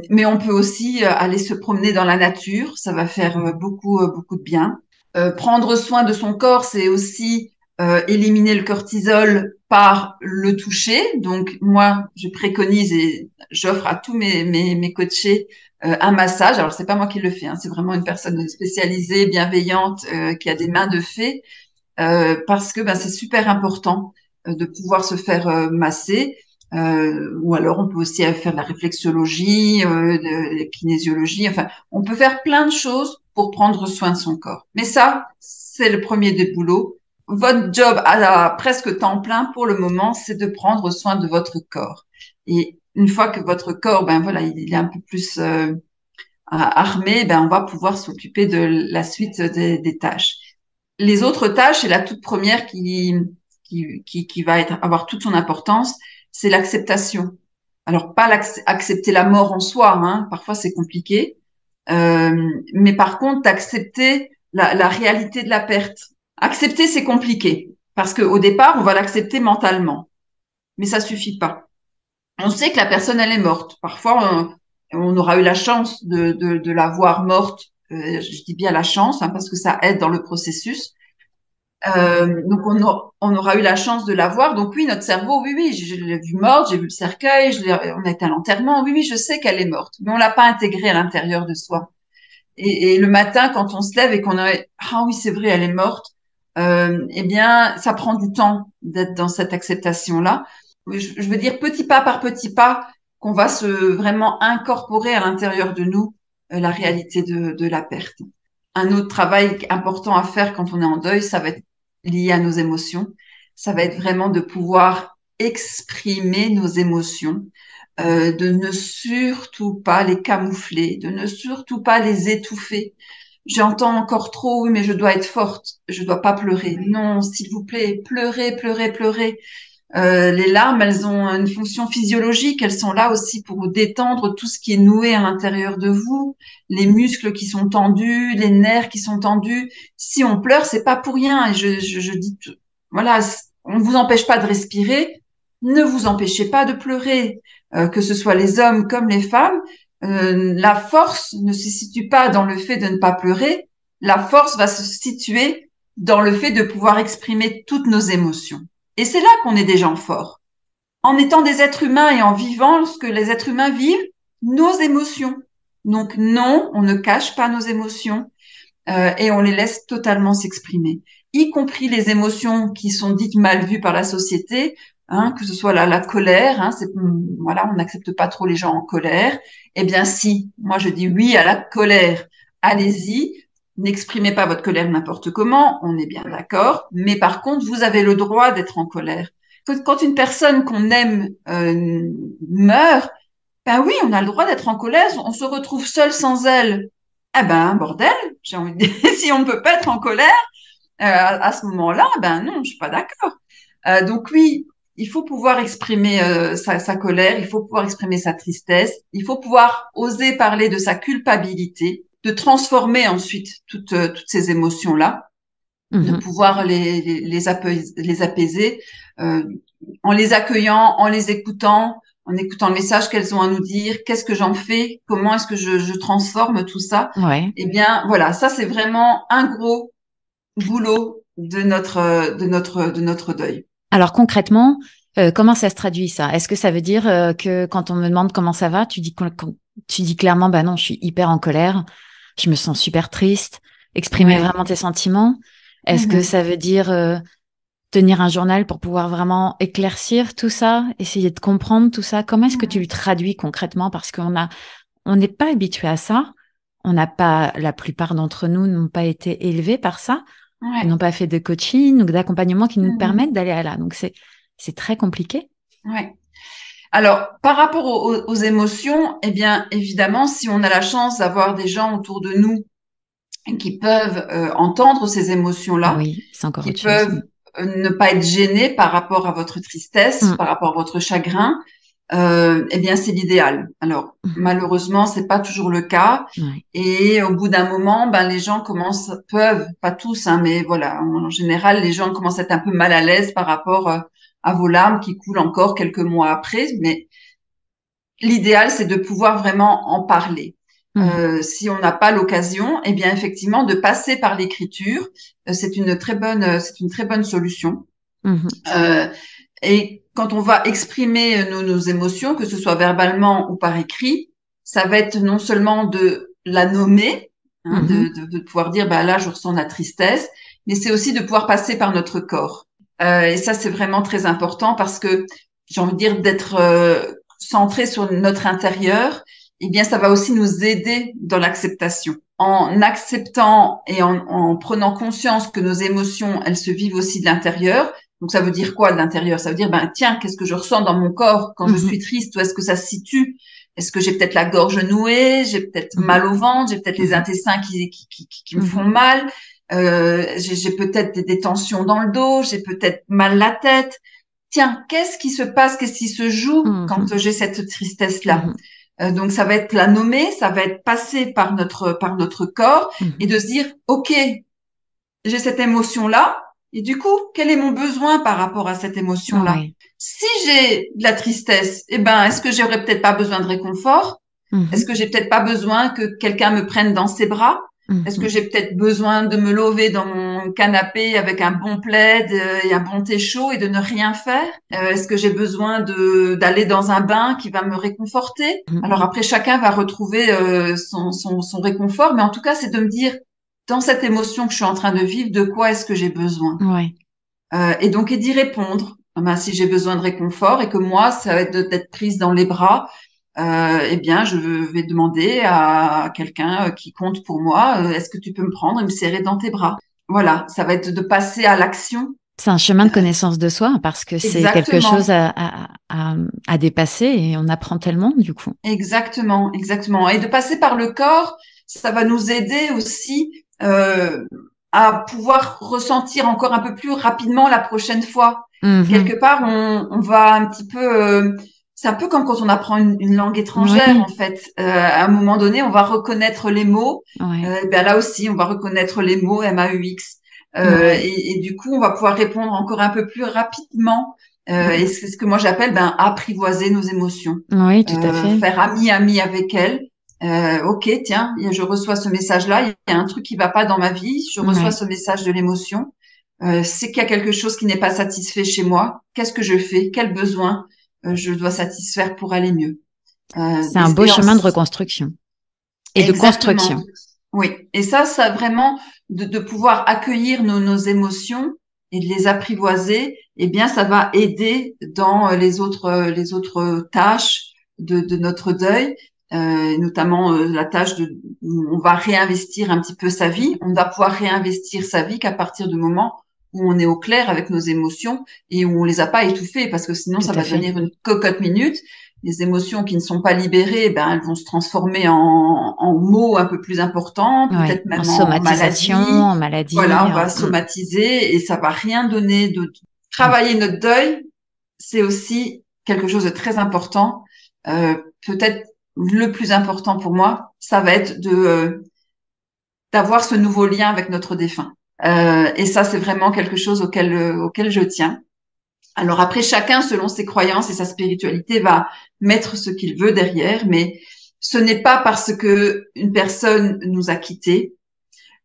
Mais on peut aussi aller se promener dans la nature, ça va faire beaucoup de bien. Prendre soin de son corps, c'est aussi éliminer le cortisol par le toucher. Donc moi, je préconise et j'offre à tous mes coachés un massage. Alors c'est pas moi qui le fais, hein, c'est vraiment une personne spécialisée, bienveillante, qui a des mains de fée, parce que c'est super important de pouvoir se faire masser. Ou alors on peut aussi faire de la réflexologie, de la kinésiologie. Enfin, on peut faire plein de choses pour prendre soin de son corps. Mais ça, c'est le premier des boulots. Votre job à presque temps plein pour le moment, c'est de prendre soin de votre corps. Et une fois que votre corps, il est un peu plus armé, on va pouvoir s'occuper de la suite des tâches. Les autres tâches, et la toute première qui va avoir toute son importance, c'est l'acceptation. Alors, pas accepter la mort en soi, hein, parfois c'est compliqué, mais par contre, d'accepter la réalité de la perte. Accepter, c'est compliqué, parce qu'au départ, on va l'accepter mentalement, mais ça suffit pas. On sait que la personne, elle est morte. Parfois, on aura eu la chance de la voir morte. Je dis bien la chance, hein, parce que ça aide dans le processus. Donc on aura eu la chance de la voir. Donc oui, notre cerveau, oui, je l'ai vue morte, j'ai vu le cercueil, on a été à l'enterrement. Oui, je sais qu'elle est morte, mais on l'a pas intégrée à l'intérieur de soi. Et le matin, quand on se lève et qu'on a ah oui, c'est vrai, elle est morte, eh bien, ça prend du temps d'être dans cette acceptation-là. Je veux dire petit pas par petit pas qu'on va se vraiment incorporer à l'intérieur de nous la réalité de la perte. Un autre travail important à faire quand on est en deuil, ça va être lié à nos émotions. Ça va être vraiment de pouvoir exprimer nos émotions, de ne surtout pas les camoufler, de ne surtout pas les étouffer. J'entends encore trop, oui, mais je dois être forte, je dois pas pleurer. Non, s'il vous plaît, pleurez, pleurez, pleurez. Les larmes, elles ont une fonction physiologique. Elles sont là aussi pour vous détendre tout ce qui est noué à l'intérieur de vous, les muscles qui sont tendus, les nerfs qui sont tendus. Si on pleure, c'est pas pour rien. Et je dis, voilà, on ne vous empêche pas de respirer. Ne vous empêchez pas de pleurer, que ce soit les hommes comme les femmes. La force ne se situe pas dans le fait de ne pas pleurer. La force va se situer dans le fait de pouvoir exprimer toutes nos émotions. Et c'est là qu'on est des gens forts. En étant des êtres humains et en vivant ce que les êtres humains vivent, nos émotions. Donc non, on ne cache pas nos émotions et on les laisse totalement s'exprimer, y compris les émotions qui sont dites mal vues par la société, hein, que ce soit la colère, hein, voilà, on n'accepte pas trop les gens en colère. Eh bien si, moi je dis oui à la colère. Allez-y, n'exprimez pas votre colère n'importe comment, on est bien d'accord, mais par contre, vous avez le droit d'être en colère. Quand une personne qu'on aime meurt, ben oui, on a le droit d'être en colère, on se retrouve seul sans elle. Eh ben, bordel, j'ai envie de dire, si on ne peut pas être en colère à ce moment-là, ben non, je suis pas d'accord. Donc oui, il faut pouvoir exprimer sa colère, il faut pouvoir exprimer sa tristesse, il faut pouvoir oser parler de sa culpabilité, de transformer ensuite toutes ces émotions-là, de pouvoir les apaiser en les accueillant, en les écoutant, en écoutant le message qu'elles ont à nous dire, qu'est-ce que j'en fais, comment est-ce que je transforme tout ça. Ouais. Eh bien, voilà, ça c'est vraiment un gros boulot de notre deuil. Alors concrètement, comment ça se traduit ça? Est-ce que ça veut dire que quand on me demande comment ça va, tu dis clairement, bah non, je suis hyper en colère, je me sens super triste, exprimer vraiment tes sentiments? Est-ce que ça veut dire tenir un journal pour pouvoir vraiment éclaircir tout ça, essayer de comprendre tout ça? Comment est-ce que tu le traduis concrètement? Parce on n'est pas habitué à ça. La plupart d'entre nous n'ont pas été élevés par ça. Ils n'ont pas fait de coaching ou d'accompagnement qui nous permettent d'aller à là. Donc, c'est très compliqué. Ouais. Alors, par rapport aux émotions, eh bien, évidemment, si on a la chance d'avoir des gens autour de nous qui peuvent entendre ces émotions-là, oui, c'est encore qui autre peuvent chose. Ne pas être gênés par rapport à votre tristesse, par rapport à votre chagrin, eh bien, c'est l'idéal. Alors, malheureusement, c'est pas toujours le cas. Ouais. Et au bout d'un moment, les gens peuvent, pas tous, hein, mais voilà, en général, les gens commencent à être un peu mal à l'aise par rapport à vos larmes qui coulent encore quelques mois après. Mais l'idéal, c'est de pouvoir vraiment en parler. Si on n'a pas l'occasion, eh bien effectivement, de passer par l'écriture, c'est une très bonne solution. Et quand on va exprimer nos émotions, que ce soit verbalement ou par écrit, ça va être non seulement de la nommer, de pouvoir dire, bah là, je ressens la tristesse, mais c'est aussi de pouvoir passer par notre corps. Et ça, c'est vraiment très important parce que j'ai envie de dire d'être centré sur notre intérieur. Eh bien, ça va aussi nous aider dans l'acceptation. En acceptant et en prenant conscience que nos émotions, elles se vivent aussi de l'intérieur. Donc, ça veut dire quoi de l'intérieur? Ça veut dire, ben, tiens, qu'est-ce que je ressens dans mon corps quand je suis triste? Où est-ce que ça se situe? Est-ce que j'ai peut-être la gorge nouée? J'ai peut-être mal au ventre? J'ai peut-être les intestins qui me font mal? J'ai peut-être des tensions dans le dos? J'ai peut-être mal la tête? Tiens, qu'est-ce qui se passe? Qu'est-ce qui se joue quand j'ai cette tristesse-là? Donc, ça va être la nommer, ça va être passer par notre corps et de se dire, OK, j'ai cette émotion-là. Et du coup, quel est mon besoin par rapport à cette émotion-là? Si j'ai de la tristesse, eh ben, est-ce que j'aurais peut-être pas besoin de réconfort? Est-ce que j'ai peut-être pas besoin que quelqu'un me prenne dans ses bras? Est-ce que j'ai peut-être besoin de me lever dans mon canapé avec un bon plaid et un bon thé chaud et de ne rien faire? Est-ce que j'ai besoin d'aller dans un bain qui va me réconforter? Alors après, chacun va retrouver son réconfort, mais en tout cas, c'est de me dire, dans cette émotion que je suis en train de vivre, de quoi est-ce que j'ai besoin? Et donc, et d'y répondre. Ben, si j'ai besoin de réconfort et que moi, ça va être d'être prise dans les bras, eh bien, je vais demander à quelqu'un qui compte pour moi, est-ce que tu peux me prendre et me serrer dans tes bras? Voilà, ça va être de passer à l'action. C'est un chemin de connaissance de soi parce que c'est quelque chose à dépasser et on apprend tellement du coup. Exactement. Et de passer par le corps, ça va nous aider aussi à pouvoir ressentir encore un peu plus rapidement la prochaine fois. Quelque part, on va un petit peu... c'est un peu comme quand on apprend une langue étrangère, en fait. À un moment donné, on va reconnaître les mots. Ben là aussi, on va reconnaître les mots MAUX. Et du coup, on va pouvoir répondre encore un peu plus rapidement. Et c'est ce que moi j'appelle apprivoiser nos émotions. Oui, tout à fait. Faire ami avec elles. OK, tiens, je reçois ce message-là. Il y a un truc qui va pas dans ma vie. Je reçois ce message de l'émotion. C'est qu'il y a quelque chose qui n'est pas satisfait chez moi. Qu'est-ce que je fais? Quel besoin je dois satisfaire pour aller mieux? C'est un beau chemin de reconstruction et de construction. Oui, et ça vraiment de pouvoir accueillir nos émotions et de les apprivoiser, eh bien, ça va aider dans les autres tâches de notre deuil, notamment la tâche où on va réinvestir un petit peu sa vie. On va pouvoir réinvestir sa vie qu'à partir du moment où on est au clair avec nos émotions et où on les a pas étouffées, parce que sinon ça va devenir une cocotte minute. Les émotions qui ne sont pas libérées, elles vont se transformer en mots un peu plus importants, peut-être même en somatisation, en maladie. Voilà, on va somatiser et ça va rien donner. Travailler notre deuil, c'est aussi quelque chose de très important. Peut-être le plus important pour moi, ça va être d'avoir ce nouveau lien avec notre défunt. Et ça, c'est vraiment quelque chose auquel je tiens. Alors après, chacun, selon ses croyances et sa spiritualité, va mettre ce qu'il veut derrière, mais ce n'est pas parce que une personne nous a quittés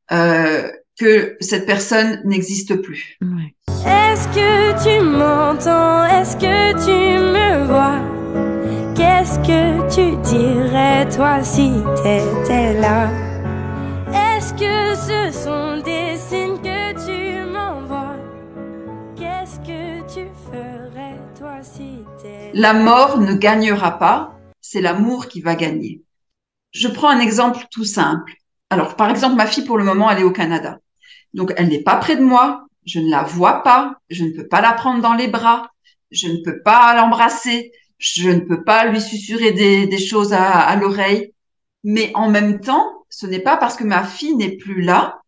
que cette personne n'existe plus. Est-ce que tu m'entends? Est-ce que tu me vois? Qu'est-ce que tu dirais, toi, si t'étais là? Est-ce que ce sont des signes que tu m'envoies? Qu'est-ce que tu ferais, toi, si t'étais là? La mort ne gagnera pas, c'est l'amour qui va gagner. Je prends un exemple tout simple. Alors, par exemple, ma fille, pour le moment, elle est au Canada. Donc, elle n'est pas près de moi, je ne la vois pas, je ne peux pas la prendre dans les bras, je ne peux pas l'embrasser, je ne peux pas lui susurrer des choses à l'oreille. Mais en même temps, ce n'est pas parce que ma fille n'est plus là,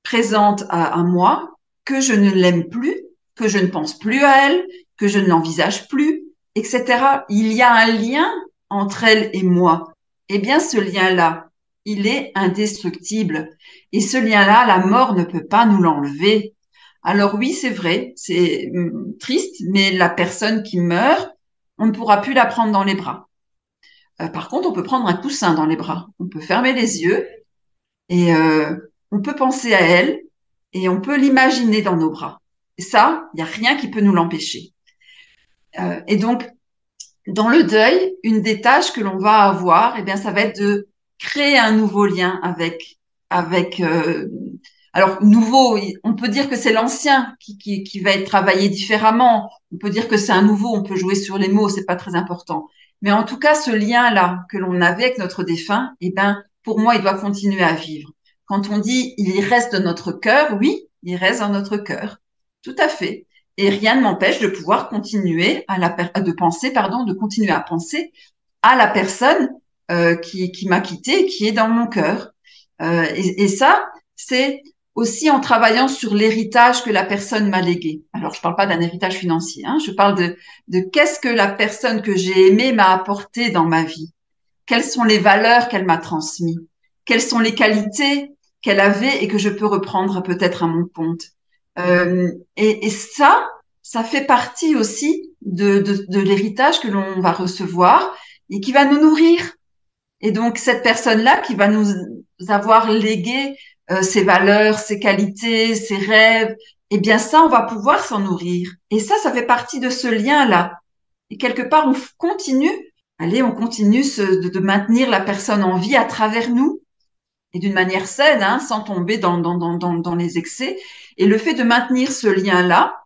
présente à moi, que je ne l'aime plus, que je ne pense plus à elle, que je ne l'envisage plus, etc. Il y a un lien entre elle et moi. Eh bien, ce lien-là, il est indestructible. Et ce lien-là, la mort ne peut pas nous l'enlever. Alors oui, c'est vrai, c'est triste, mais la personne qui meurt, on ne pourra plus la prendre dans les bras. Par contre, on peut prendre un coussin dans les bras. On peut fermer les yeux et on peut penser à elle et on peut l'imaginer dans nos bras. Et ça, il n'y a rien qui peut nous l'empêcher. Et donc, dans le deuil, une des tâches que l'on va avoir, eh bien, ça va être de créer un nouveau lien avec alors nouveau, on peut dire que c'est l'ancien qui va être travaillé différemment. On peut dire que c'est un nouveau, on peut jouer sur les mots, c'est pas très important. Mais en tout cas, ce lien-là que l'on avait avec notre défunt, eh ben, pour moi, il doit continuer à vivre. Quand on dit il y reste dans notre cœur, oui, il reste dans notre cœur, tout à fait. Et rien ne m'empêche de pouvoir continuer de continuer à penser à la personne qui m'a quitté, qui est dans mon cœur. Et ça, c'est aussi en travaillant sur l'héritage que la personne m'a légué. Alors, je parle pas d'un héritage financier, hein, je parle de qu'est-ce que la personne que j'ai aimée m'a apporté dans ma vie. Quelles sont les valeurs qu'elle m'a transmises? Quelles sont les qualités qu'elle avait et que je peux reprendre peut-être à mon compte? Et ça fait partie aussi de l'héritage que l'on va recevoir et qui va nous nourrir. Et donc, cette personne-là qui va nous avoir légué ses valeurs, ses qualités, ses rêves, eh bien ça, on va pouvoir s'en nourrir. Et ça fait partie de ce lien-là. Et quelque part, on continue de maintenir la personne en vie à travers nous et d'une manière saine, hein, sans tomber dans les excès. Et le fait de maintenir ce lien-là,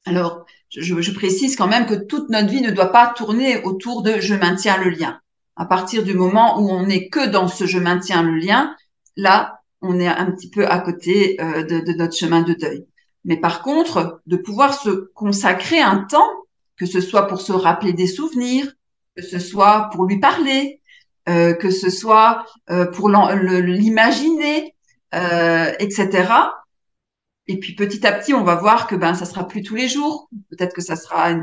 alors je précise quand même que toute notre vie ne doit pas tourner autour de « je maintiens le lien ». À partir du moment où on n'est que dans ce « je maintiens le lien », là, on est un petit peu à côté de notre chemin de deuil. Mais par contre, de pouvoir se consacrer un temps, que ce soit pour se rappeler des souvenirs, que ce soit pour lui parler, que ce soit pour l'imaginer, etc. Et puis petit à petit, on va voir que ça sera plus tous les jours. Peut-être que ça sera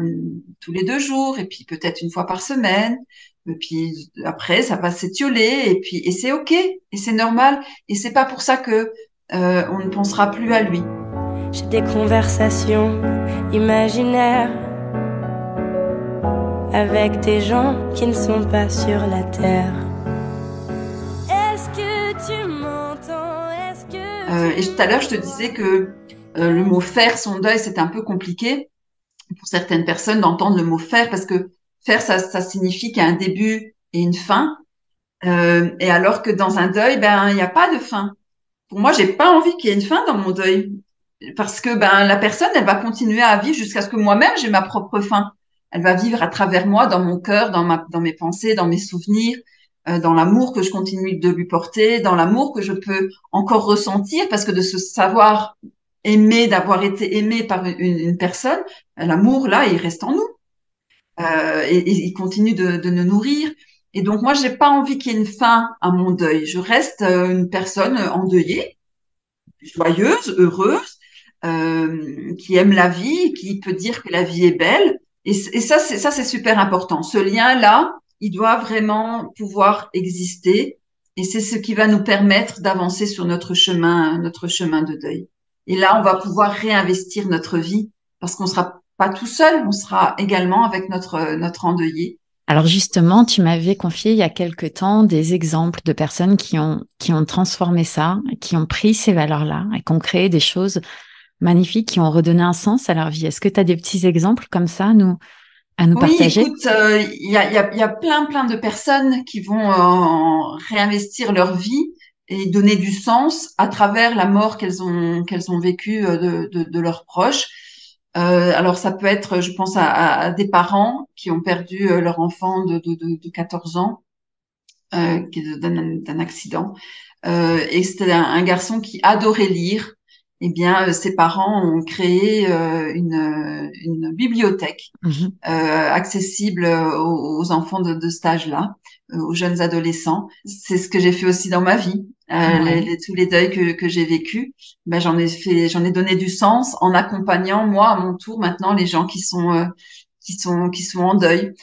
tous les 2 jours, et puis peut-être une fois par semaine. Et puis après, ça va s'étioler, et c'est ok, et c'est normal. Et c'est pas pour ça que on ne pensera plus à lui. J'ai des conversations imaginaires avec des gens qui ne sont pas sur la terre. Est-ce que tu m'entends? Est-ce que et tout à l'heure, je te disais que le mot faire son deuil, c'est un peu compliqué pour certaines personnes d'entendre le mot faire, parce que faire, ça signifie qu'il y a un début et une fin. Et alors que dans un deuil, il n'y a pas de fin. Pour moi, j'ai pas envie qu'il y ait une fin dans mon deuil, parce que la personne, elle va continuer à vivre jusqu'à ce que moi-même j'ai ma propre fin. Elle va vivre à travers moi, dans mon cœur, dans mes pensées, dans mes souvenirs, dans l'amour que je continue de lui porter, dans l'amour que je peux encore ressentir, parce que de se savoir aimer, d'avoir été aimé par une personne, l'amour là, il reste en nous, et il continue de nous nourrir. Et donc moi, j'ai pas envie qu'il y ait une fin à mon deuil. Je reste une personne endeuillée, joyeuse, heureuse, qui aime la vie, qui peut dire que la vie est belle. Et ça, c'est super important. Ce lien-là, il doit vraiment pouvoir exister. Et c'est ce qui va nous permettre d'avancer sur notre chemin de deuil. Et là, on va pouvoir réinvestir notre vie, parce qu'on sera pas tout seul, on sera également avec notre endeuillé. Alors justement, tu m'avais confié il y a quelque temps des exemples de personnes qui ont transformé ça, qui ont pris ces valeurs-là et qui ont créé des choses magnifiques, qui ont redonné un sens à leur vie. Est-ce que tu as des petits exemples comme ça à nous partager? Oui, écoute, il y a plein de personnes qui vont réinvestir leur vie et donner du sens à travers la mort qu'elles ont vécue de leurs proches. Alors ça peut être, je pense à des parents qui ont perdu leur enfant de 14 ans d'un accident, et c'était un garçon qui adorait lire. Eh bien, ses parents ont créé une bibliothèque accessible aux enfants de cet âge-là, aux jeunes adolescents. C'est ce que j'ai fait aussi dans ma vie. Tous les deuils que j'ai vécus, j'en ai donné du sens en accompagnant moi à mon tour maintenant les gens qui sont en deuil.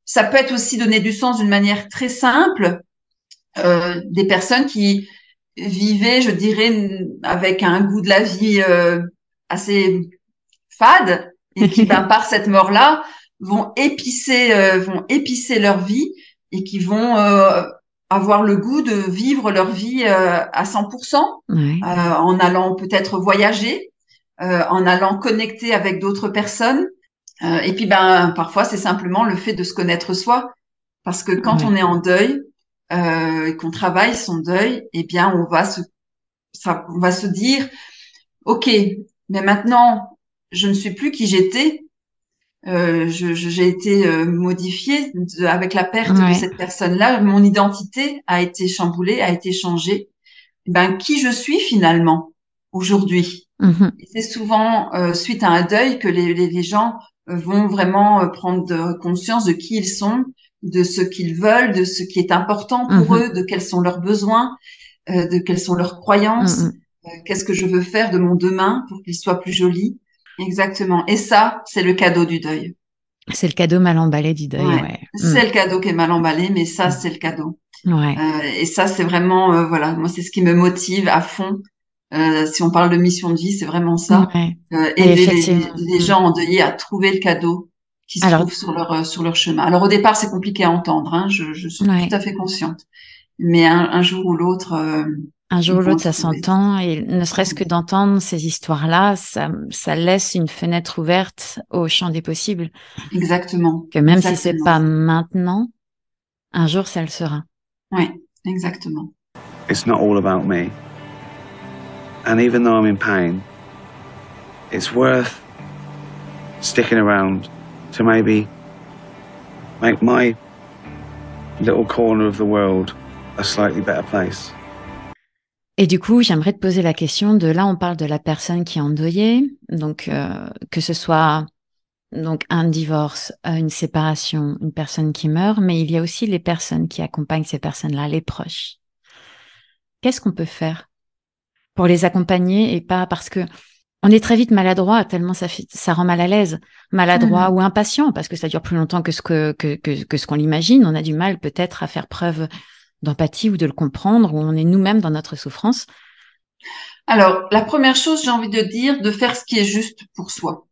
Ça peut être aussi donner du sens d'une manière très simple, des personnes qui vivaient, je dirais, avec un goût de la vie assez fade, et qui, par cette mort-là, vont épicer leur vie et qui vont avoir le goût de vivre leur vie à 100%, Ouais. en allant peut-être voyager, en allant connecter avec d'autres personnes. Et puis, parfois, c'est simplement le fait de se connaître soi, parce que quand Ouais. on est en deuil et qu'on travaille son deuil, eh bien, on va se dire, OK, mais maintenant, je ne suis plus qui j'étais. J'ai été modifiée avec la perte de Ouais. cette personne-là. Mon identité a été chamboulée, a été changée. Qui je suis finalement aujourd'hui? Mhm. Et c'est souvent suite à un deuil que les gens vont vraiment prendre conscience de qui ils sont, de ce qu'ils veulent, de ce qui est important pour Mhm. eux, de quels sont leurs besoins, de quelles sont leurs croyances, Mhm. qu'est-ce que je veux faire de mon demain pour qu'il soit plus joli. Exactement. Et ça, c'est le cadeau du deuil. C'est le cadeau mal emballé du deuil, Ouais. ouais. C'est le cadeau qui est mal emballé, mais ça, Mm. c'est le cadeau. Ouais. Et ça, c'est vraiment, voilà, moi, c'est ce qui me motive à fond. Si on parle de mission de vie, c'est vraiment ça. Ouais. Et Aider effectivement. les gens endeuillés à trouver le cadeau qui se Alors, trouve sur leur chemin. Alors au départ, c'est compliqué à entendre, hein, je suis tout ouais. à fait consciente. Mais un jour ou l'autre, Un jour ils ou vont le l'autre, ça trouver. s'entend, et ne serait-ce que d'entendre ces histoires-là, ça laisse une fenêtre ouverte au champ des possibles. Exactement, Que même si c'est exactement. pas maintenant, un jour, ça le sera. Oui, exactement. It's not all about me. And even though I'm in pain, it's worth sticking around to maybe make my little corner of the world a slightly better place. Et du coup, j'aimerais te poser la question de là, on parle de la personne qui est endeuillée, donc que ce soit donc un divorce, une séparation, une personne qui meurt, mais il y a aussi les personnes qui accompagnent ces personnes-là, les proches. Qu'est-ce qu'on peut faire pour les accompagner et pas parce que on est très vite maladroit tellement ça rend mal à l'aise, maladroit ou impatient parce que ça dure plus longtemps que ce qu'on l'imagine. On a du mal peut-être à faire preuve d'empathie ou de le comprendre, ou on est nous-mêmes dans notre souffrance. Alors, la première chose, j'ai envie de dire, de faire ce qui est juste pour soi.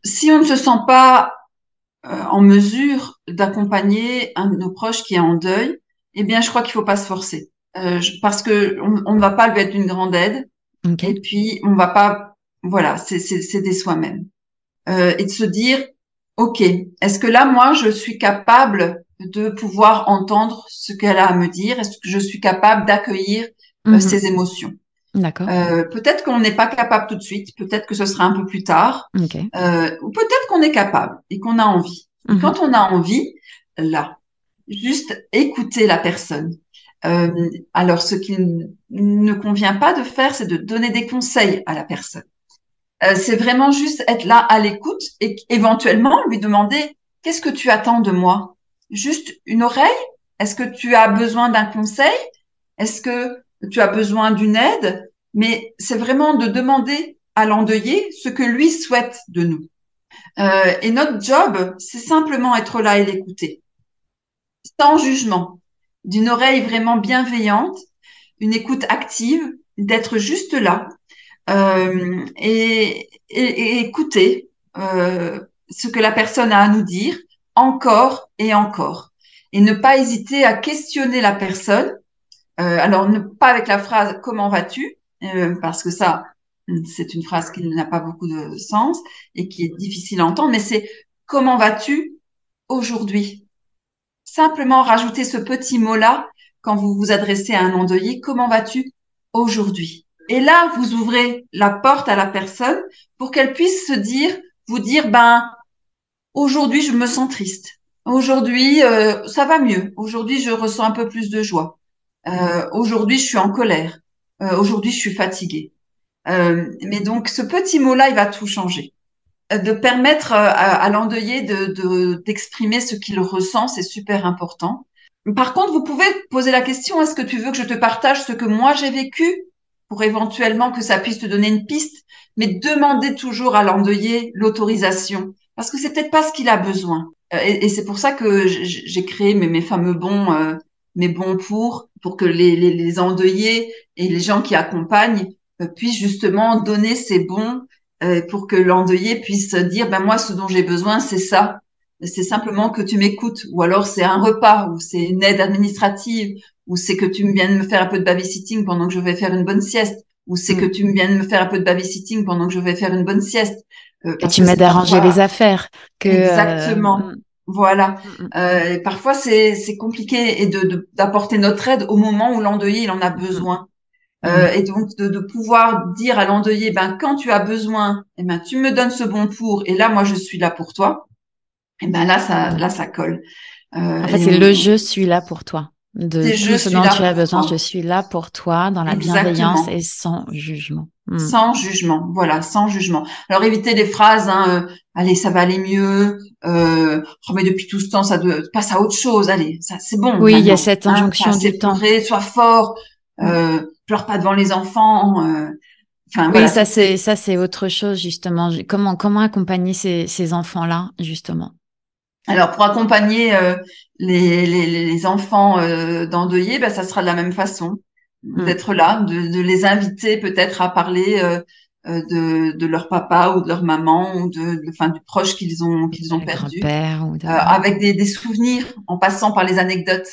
Si on ne se sent pas en mesure d'accompagner un de nos proches qui est en deuil, eh bien, je crois qu'il faut pas se forcer. Parce que on ne va pas lui être d'une grande aide. Okay. Et puis, on va pas, voilà, c'est des soi-même. Et de se dire, OK, est-ce que là, moi, je suis capable de pouvoir entendre ce qu'elle a à me dire? Est-ce que je suis capable d'accueillir ses émotions? D'accord. Peut-être qu'on n'est pas capable tout de suite, peut-être que ce sera un peu plus tard, Okay. ou peut-être qu'on est capable et qu'on a envie. Et quand on a envie, là, juste écouter la personne. Alors, ce qui ne convient pas de faire, c'est de donner des conseils à la personne. C'est vraiment juste être là à l'écoute et éventuellement lui demander qu'est-ce que tu attends de moi? Juste une oreille? Est-ce que tu as besoin d'un conseil? Est-ce que tu as besoin d'une aide? Mais c'est vraiment de demander à l'endeuillé ce que lui souhaite de nous. Et notre job, c'est simplement être là et l'écouter, sans jugement, d'une oreille vraiment bienveillante, une écoute active, d'être juste là et écouter ce que la personne a à nous dire encore et encore. Et ne pas hésiter à questionner la personne. Alors, ne pas avec la phrase « Comment vas-tu ?» parce que ça, c'est une phrase qui n'a pas beaucoup de sens et qui est difficile à entendre, mais c'est « Comment vas-tu aujourd'hui ?» Simplement rajouter ce petit mot-là quand vous vous adressez à un endeuillé « Comment vas-tu aujourd'hui ?» Et là, vous ouvrez la porte à la personne pour qu'elle puisse vous dire, aujourd'hui, je me sens triste. Aujourd'hui, ça va mieux. Aujourd'hui, je ressens un peu plus de joie. Aujourd'hui, je suis en colère. Aujourd'hui, je suis fatiguée. Mais donc, ce petit mot-là, il va tout changer. De permettre à l'endeuillé d'exprimer ce qu'il ressent, c'est super important. Par contre, vous pouvez poser la question, est-ce que tu veux que je te partage ce que moi j'ai vécu pour éventuellement que ça puisse te donner une piste, mais demandez toujours à l'endeuillé l'autorisation, parce que c'est peut-être pas ce qu'il a besoin. Et c'est pour ça que j'ai créé mes fameux bons, mes bons pour que les endeuillés et les gens qui accompagnent puissent justement donner ces bons pour que l'endeuillé puisse dire, moi, ce dont j'ai besoin, c'est ça. c'est simplement que tu m'écoutes, ou alors c'est un repas, ou c'est une aide administrative, ou c'est que tu viens de me faire un peu de babysitting pendant que je vais faire une bonne sieste, ou c'est que tu viens de me faire un peu de babysitting pendant que je vais faire une bonne sieste. Que Parce tu que m'aides c'est à ranger parfois les affaires. exactement. Voilà. Mm, mm, Et parfois c'est compliqué et d'apporter notre aide au moment où l'endeuillé il en a besoin. Et donc de pouvoir dire à l'endeuillé, ben quand tu as besoin, eh ben tu me donnes ce bon pour, et là moi je suis là pour toi. Et ben là ça colle. En fait, Et c'est le je suis là pour toi. De c'est je tout ce suis dont là tu as pour besoin, je toi. suis là pour toi dans la bienveillance Exactement. et sans jugement. Sans jugement, voilà, sans jugement. Alors évitez les phrases, allez, ça va aller mieux, oh, mais depuis tout ce temps, passe à autre chose, allez, ça c'est bon Oui, il y a maintenant, cette t'as injonction assez du temps. pleuré, sois fort, Mm. pleure pas devant les enfants, enfin Oui, voilà, toutes ces. ça c'est autre chose justement. Comment accompagner ces enfants-là justement? Alors pour accompagner les enfants d'endeuillés, ben ça sera de la même façon, Mm. d'être là, de les inviter peut-être à parler de leur papa ou de leur maman ou enfin du proche qu'ils ont Le perdu, grand-père ou de. avec des souvenirs, en passant par les anecdotes,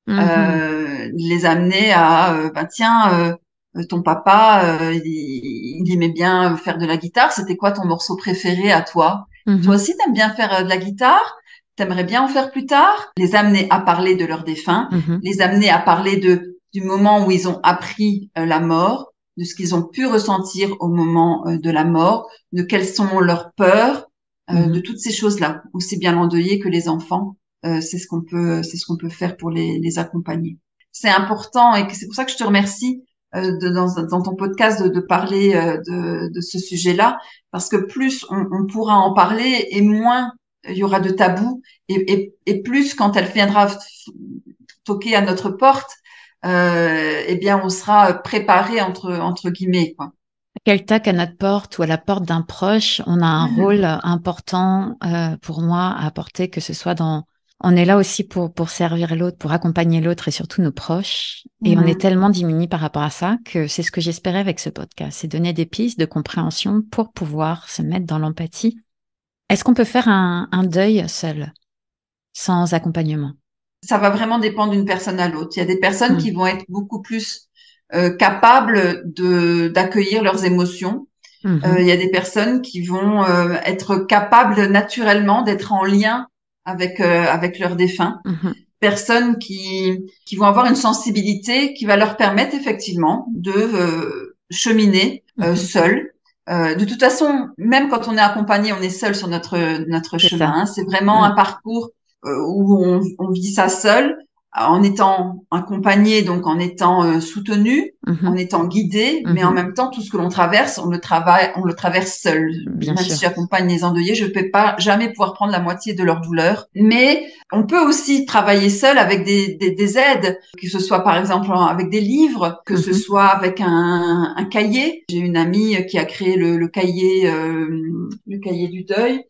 Mhm. les amener à ben tiens, ton papa il aimait bien faire de la guitare, c'était quoi ton morceau préféré à toi? Toi Mhm. aussi t'aimes bien faire de la guitare? T'aimerais bien en faire plus tard? Les amener à parler de leurs défunts, Mhm. les amener à parler du moment où ils ont appris la mort, de ce qu'ils ont pu ressentir au moment de la mort, de quelles sont leurs peurs, de Mhm. toutes ces choses-là, aussi bien l'endeuillé que les enfants. C'est ce qu'on peut faire pour les accompagner. C'est important et c'est pour ça que je te remercie dans ton podcast de parler de ce sujet-là, parce que plus on pourra en parler et moins il y aura de tabous, et plus quand elle viendra toquer à notre porte, eh bien on sera préparé entre guillemets, quoi. Quel tac à notre porte ou à la porte d'un proche, on a un rôle important pour moi à apporter, que ce soit dans. On est là aussi pour servir l'autre, pour accompagner l'autre et surtout nos proches. Et on est Mhm. tellement démunis par rapport à ça que c'est ce que j'espérais avec ce podcast, c'est donner des pistes de compréhension pour pouvoir se mettre dans l'empathie. Est-ce qu'on peut faire un deuil seul, sans accompagnement? Ça va vraiment dépendre d'une personne à l'autre. Il y a des personnes Hmm. qui vont être beaucoup plus capables d'accueillir leurs émotions. Mhm. Il y a des personnes qui vont être capables naturellement d'être en lien avec leurs défunts. Mhm. Personnes qui vont avoir une sensibilité qui va leur permettre effectivement de cheminer Mhm. seuls. De toute façon, même quand on est accompagné, on est seul sur notre C'est ça. chemin, hein. C'est vraiment Hmm. un parcours où on vit ça seul, en étant accompagné, donc en étant soutenu, en Mhm. étant guidé, mais en Mhm. même temps, tout ce que l'on traverse, on le traverse seul. Bien Même si sûr. j'accompagne les endeuillés, je ne peux pas jamais pouvoir prendre la moitié de leur douleur. Mais on peut aussi travailler seul avec des aides, que ce soit par exemple avec des livres, que ce Mhm. soit avec un cahier. J'ai une amie qui a créé le cahier du deuil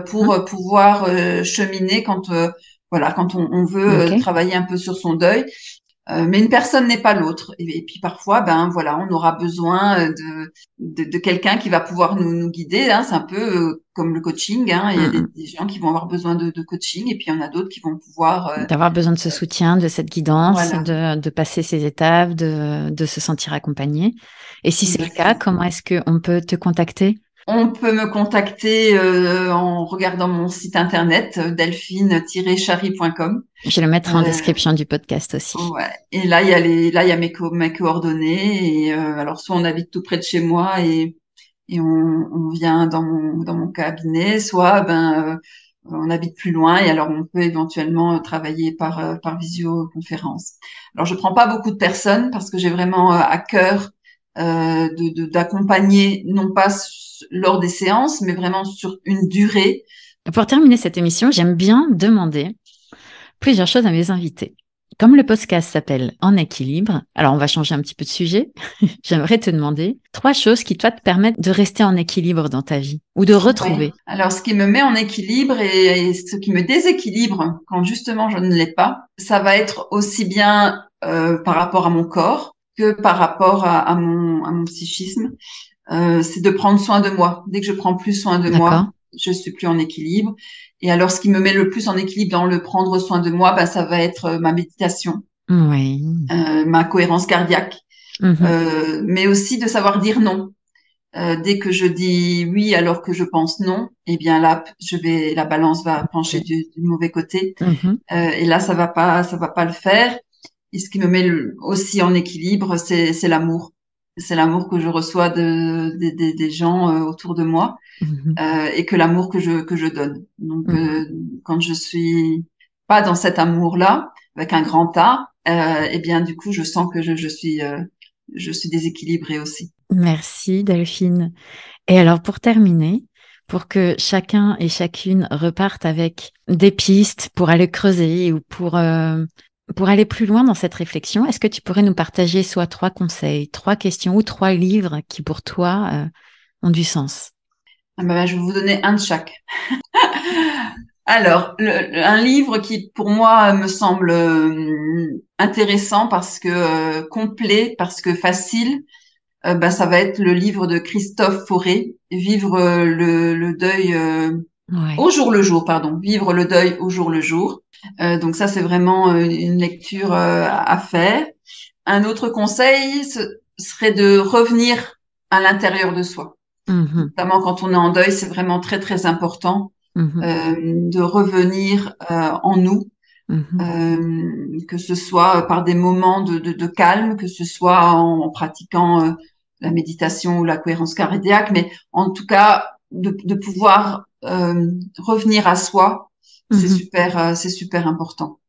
pour Mhm. pouvoir cheminer quand voilà, quand on veut Ok. travailler un peu sur son deuil. Mais une personne n'est pas l'autre. Et puis parfois, ben voilà, on aura besoin de quelqu'un qui va pouvoir nous guider, hein. C'est un peu comme le coaching, hein. Il y a Hmm. des gens qui vont avoir besoin de coaching, et puis il y en a d'autres qui vont pouvoir D'avoir besoin de ce soutien, de cette guidance, voilà. de passer ces étapes, de se sentir accompagné. Et si c'est le cas, Exactement. comment est-ce qu'on peut te contacter? On peut me contacter en regardant mon site internet delphine-chari.com. Je vais le mettre en Euh, description du podcast aussi. ouais. Et là, il y a mes coordonnées. Et alors, soit on habite tout près de chez moi et on vient dans mon cabinet, soit on habite plus loin et alors on peut éventuellement travailler par visioconférence. Alors, je prends pas beaucoup de personnes parce que j'ai vraiment à cœur d'accompagner, non pas lors des séances, mais vraiment sur une durée. Pour terminer cette émission, j'aime bien demander plusieurs choses à mes invités. Comme le podcast s'appelle En équilibre, alors on va changer un petit peu de sujet. J'aimerais te demander 3 choses qui, toi, te permettent de rester en équilibre dans ta vie ou de Oui. retrouver. Alors, ce qui me met en équilibre et ce qui me déséquilibre quand justement je ne l'ai pas, ça va être aussi bien par rapport à mon corps que par rapport à mon psychisme. C'est de prendre soin de moi. Dès que je prends plus soin de D'accord? moi, je suis plus en équilibre. Et alors, ce qui me met le plus en équilibre dans le prendre soin de moi, ben, ça va être ma méditation, Oui. ma cohérence cardiaque, mais aussi de savoir dire non. Dès que je dis oui alors que je pense non, eh bien là, la balance va pencher du mauvais côté. Et là, ça va pas le faire. Et ce qui me met aussi en équilibre, c'est l'amour. C'est l'amour que je reçois des gens autour de moi, et que l'amour que je donne. Donc, quand je suis pas dans cet amour-là, avec un grand A, eh bien du coup, je sens que je suis déséquilibrée aussi. Merci Delphine. Et alors pour terminer, pour que chacun et chacune reparte avec des pistes pour aller creuser ou pour aller plus loin dans cette réflexion, est-ce que tu pourrais nous partager soit 3 conseils, 3 questions ou 3 livres qui pour toi ont du sens? Je vais vous donner un de chaque. Alors, un livre qui, pour moi, me semble intéressant parce que complet, parce que facile, ça va être le livre de Christophe Fauré, Vivre le deuil au jour le jour, pardon, Vivre le deuil au jour le jour. Donc ça, c'est vraiment une lecture à faire. Un autre conseil serait de revenir à l'intérieur de soi. Notamment quand on est en deuil, c'est vraiment très très important de revenir en nous, que ce soit par des moments de calme, que ce soit en pratiquant la méditation ou la cohérence cardiaque, mais en tout cas de pouvoir revenir à soi, c'est super important.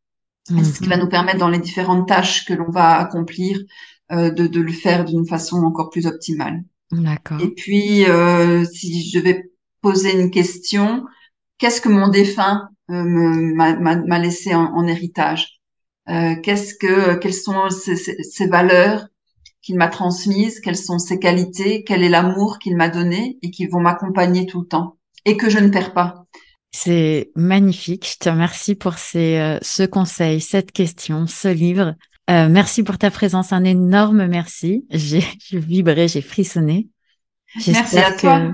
Et c'est ce qui va nous permettre dans les différentes tâches que l'on va accomplir de le faire d'une façon encore plus optimale. D'accord. Et puis, si je devais poser une question, qu'est-ce que mon défunt m'a laissé en héritage? Quelles sont ses valeurs qu'il m'a transmises? Quelles sont ses qualités? Quel est l'amour qu'il m'a donné et qui vont m'accompagner tout le temps et que je ne perds pas? C'est magnifique. Je te remercie pour ce conseil, cette question, ce livre. Merci pour ta présence. Un énorme merci. J'ai vibré, j'ai frissonné. Merci à toi.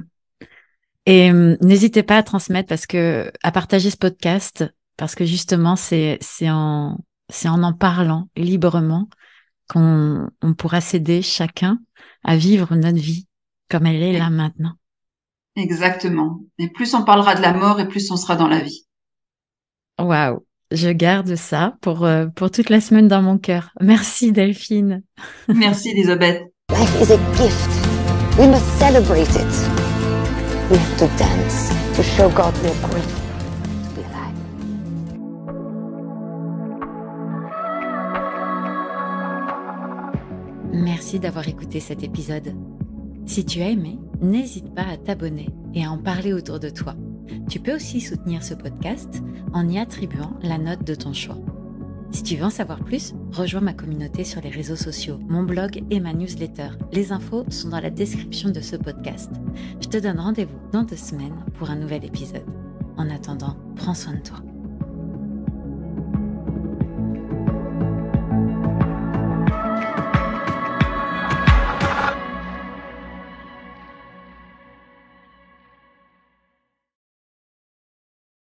Et n'hésitez pas à transmettre à partager ce podcast parce que justement c'est en parlant librement qu'on pourra s'aider chacun à vivre notre vie comme elle est là maintenant. Exactement. Et plus on parlera de la mort et plus on sera dans la vie. Waouh, je garde ça pour toute la semaine dans mon cœur. Merci Delphine. Merci Elisabeth. Life is a gift. We must celebrate it. We have to dance to show God we are grateful to be alive. Merci d'avoir écouté cet épisode. Si tu as aimé, n'hésite pas à t'abonner et à en parler autour de toi. Tu peux aussi soutenir ce podcast en y attribuant la note de ton choix. Si tu veux en savoir plus, rejoins ma communauté sur les réseaux sociaux, mon blog et ma newsletter. Les infos sont dans la description de ce podcast. Je te donne rendez-vous dans 2 semaines pour un nouvel épisode. En attendant, prends soin de toi.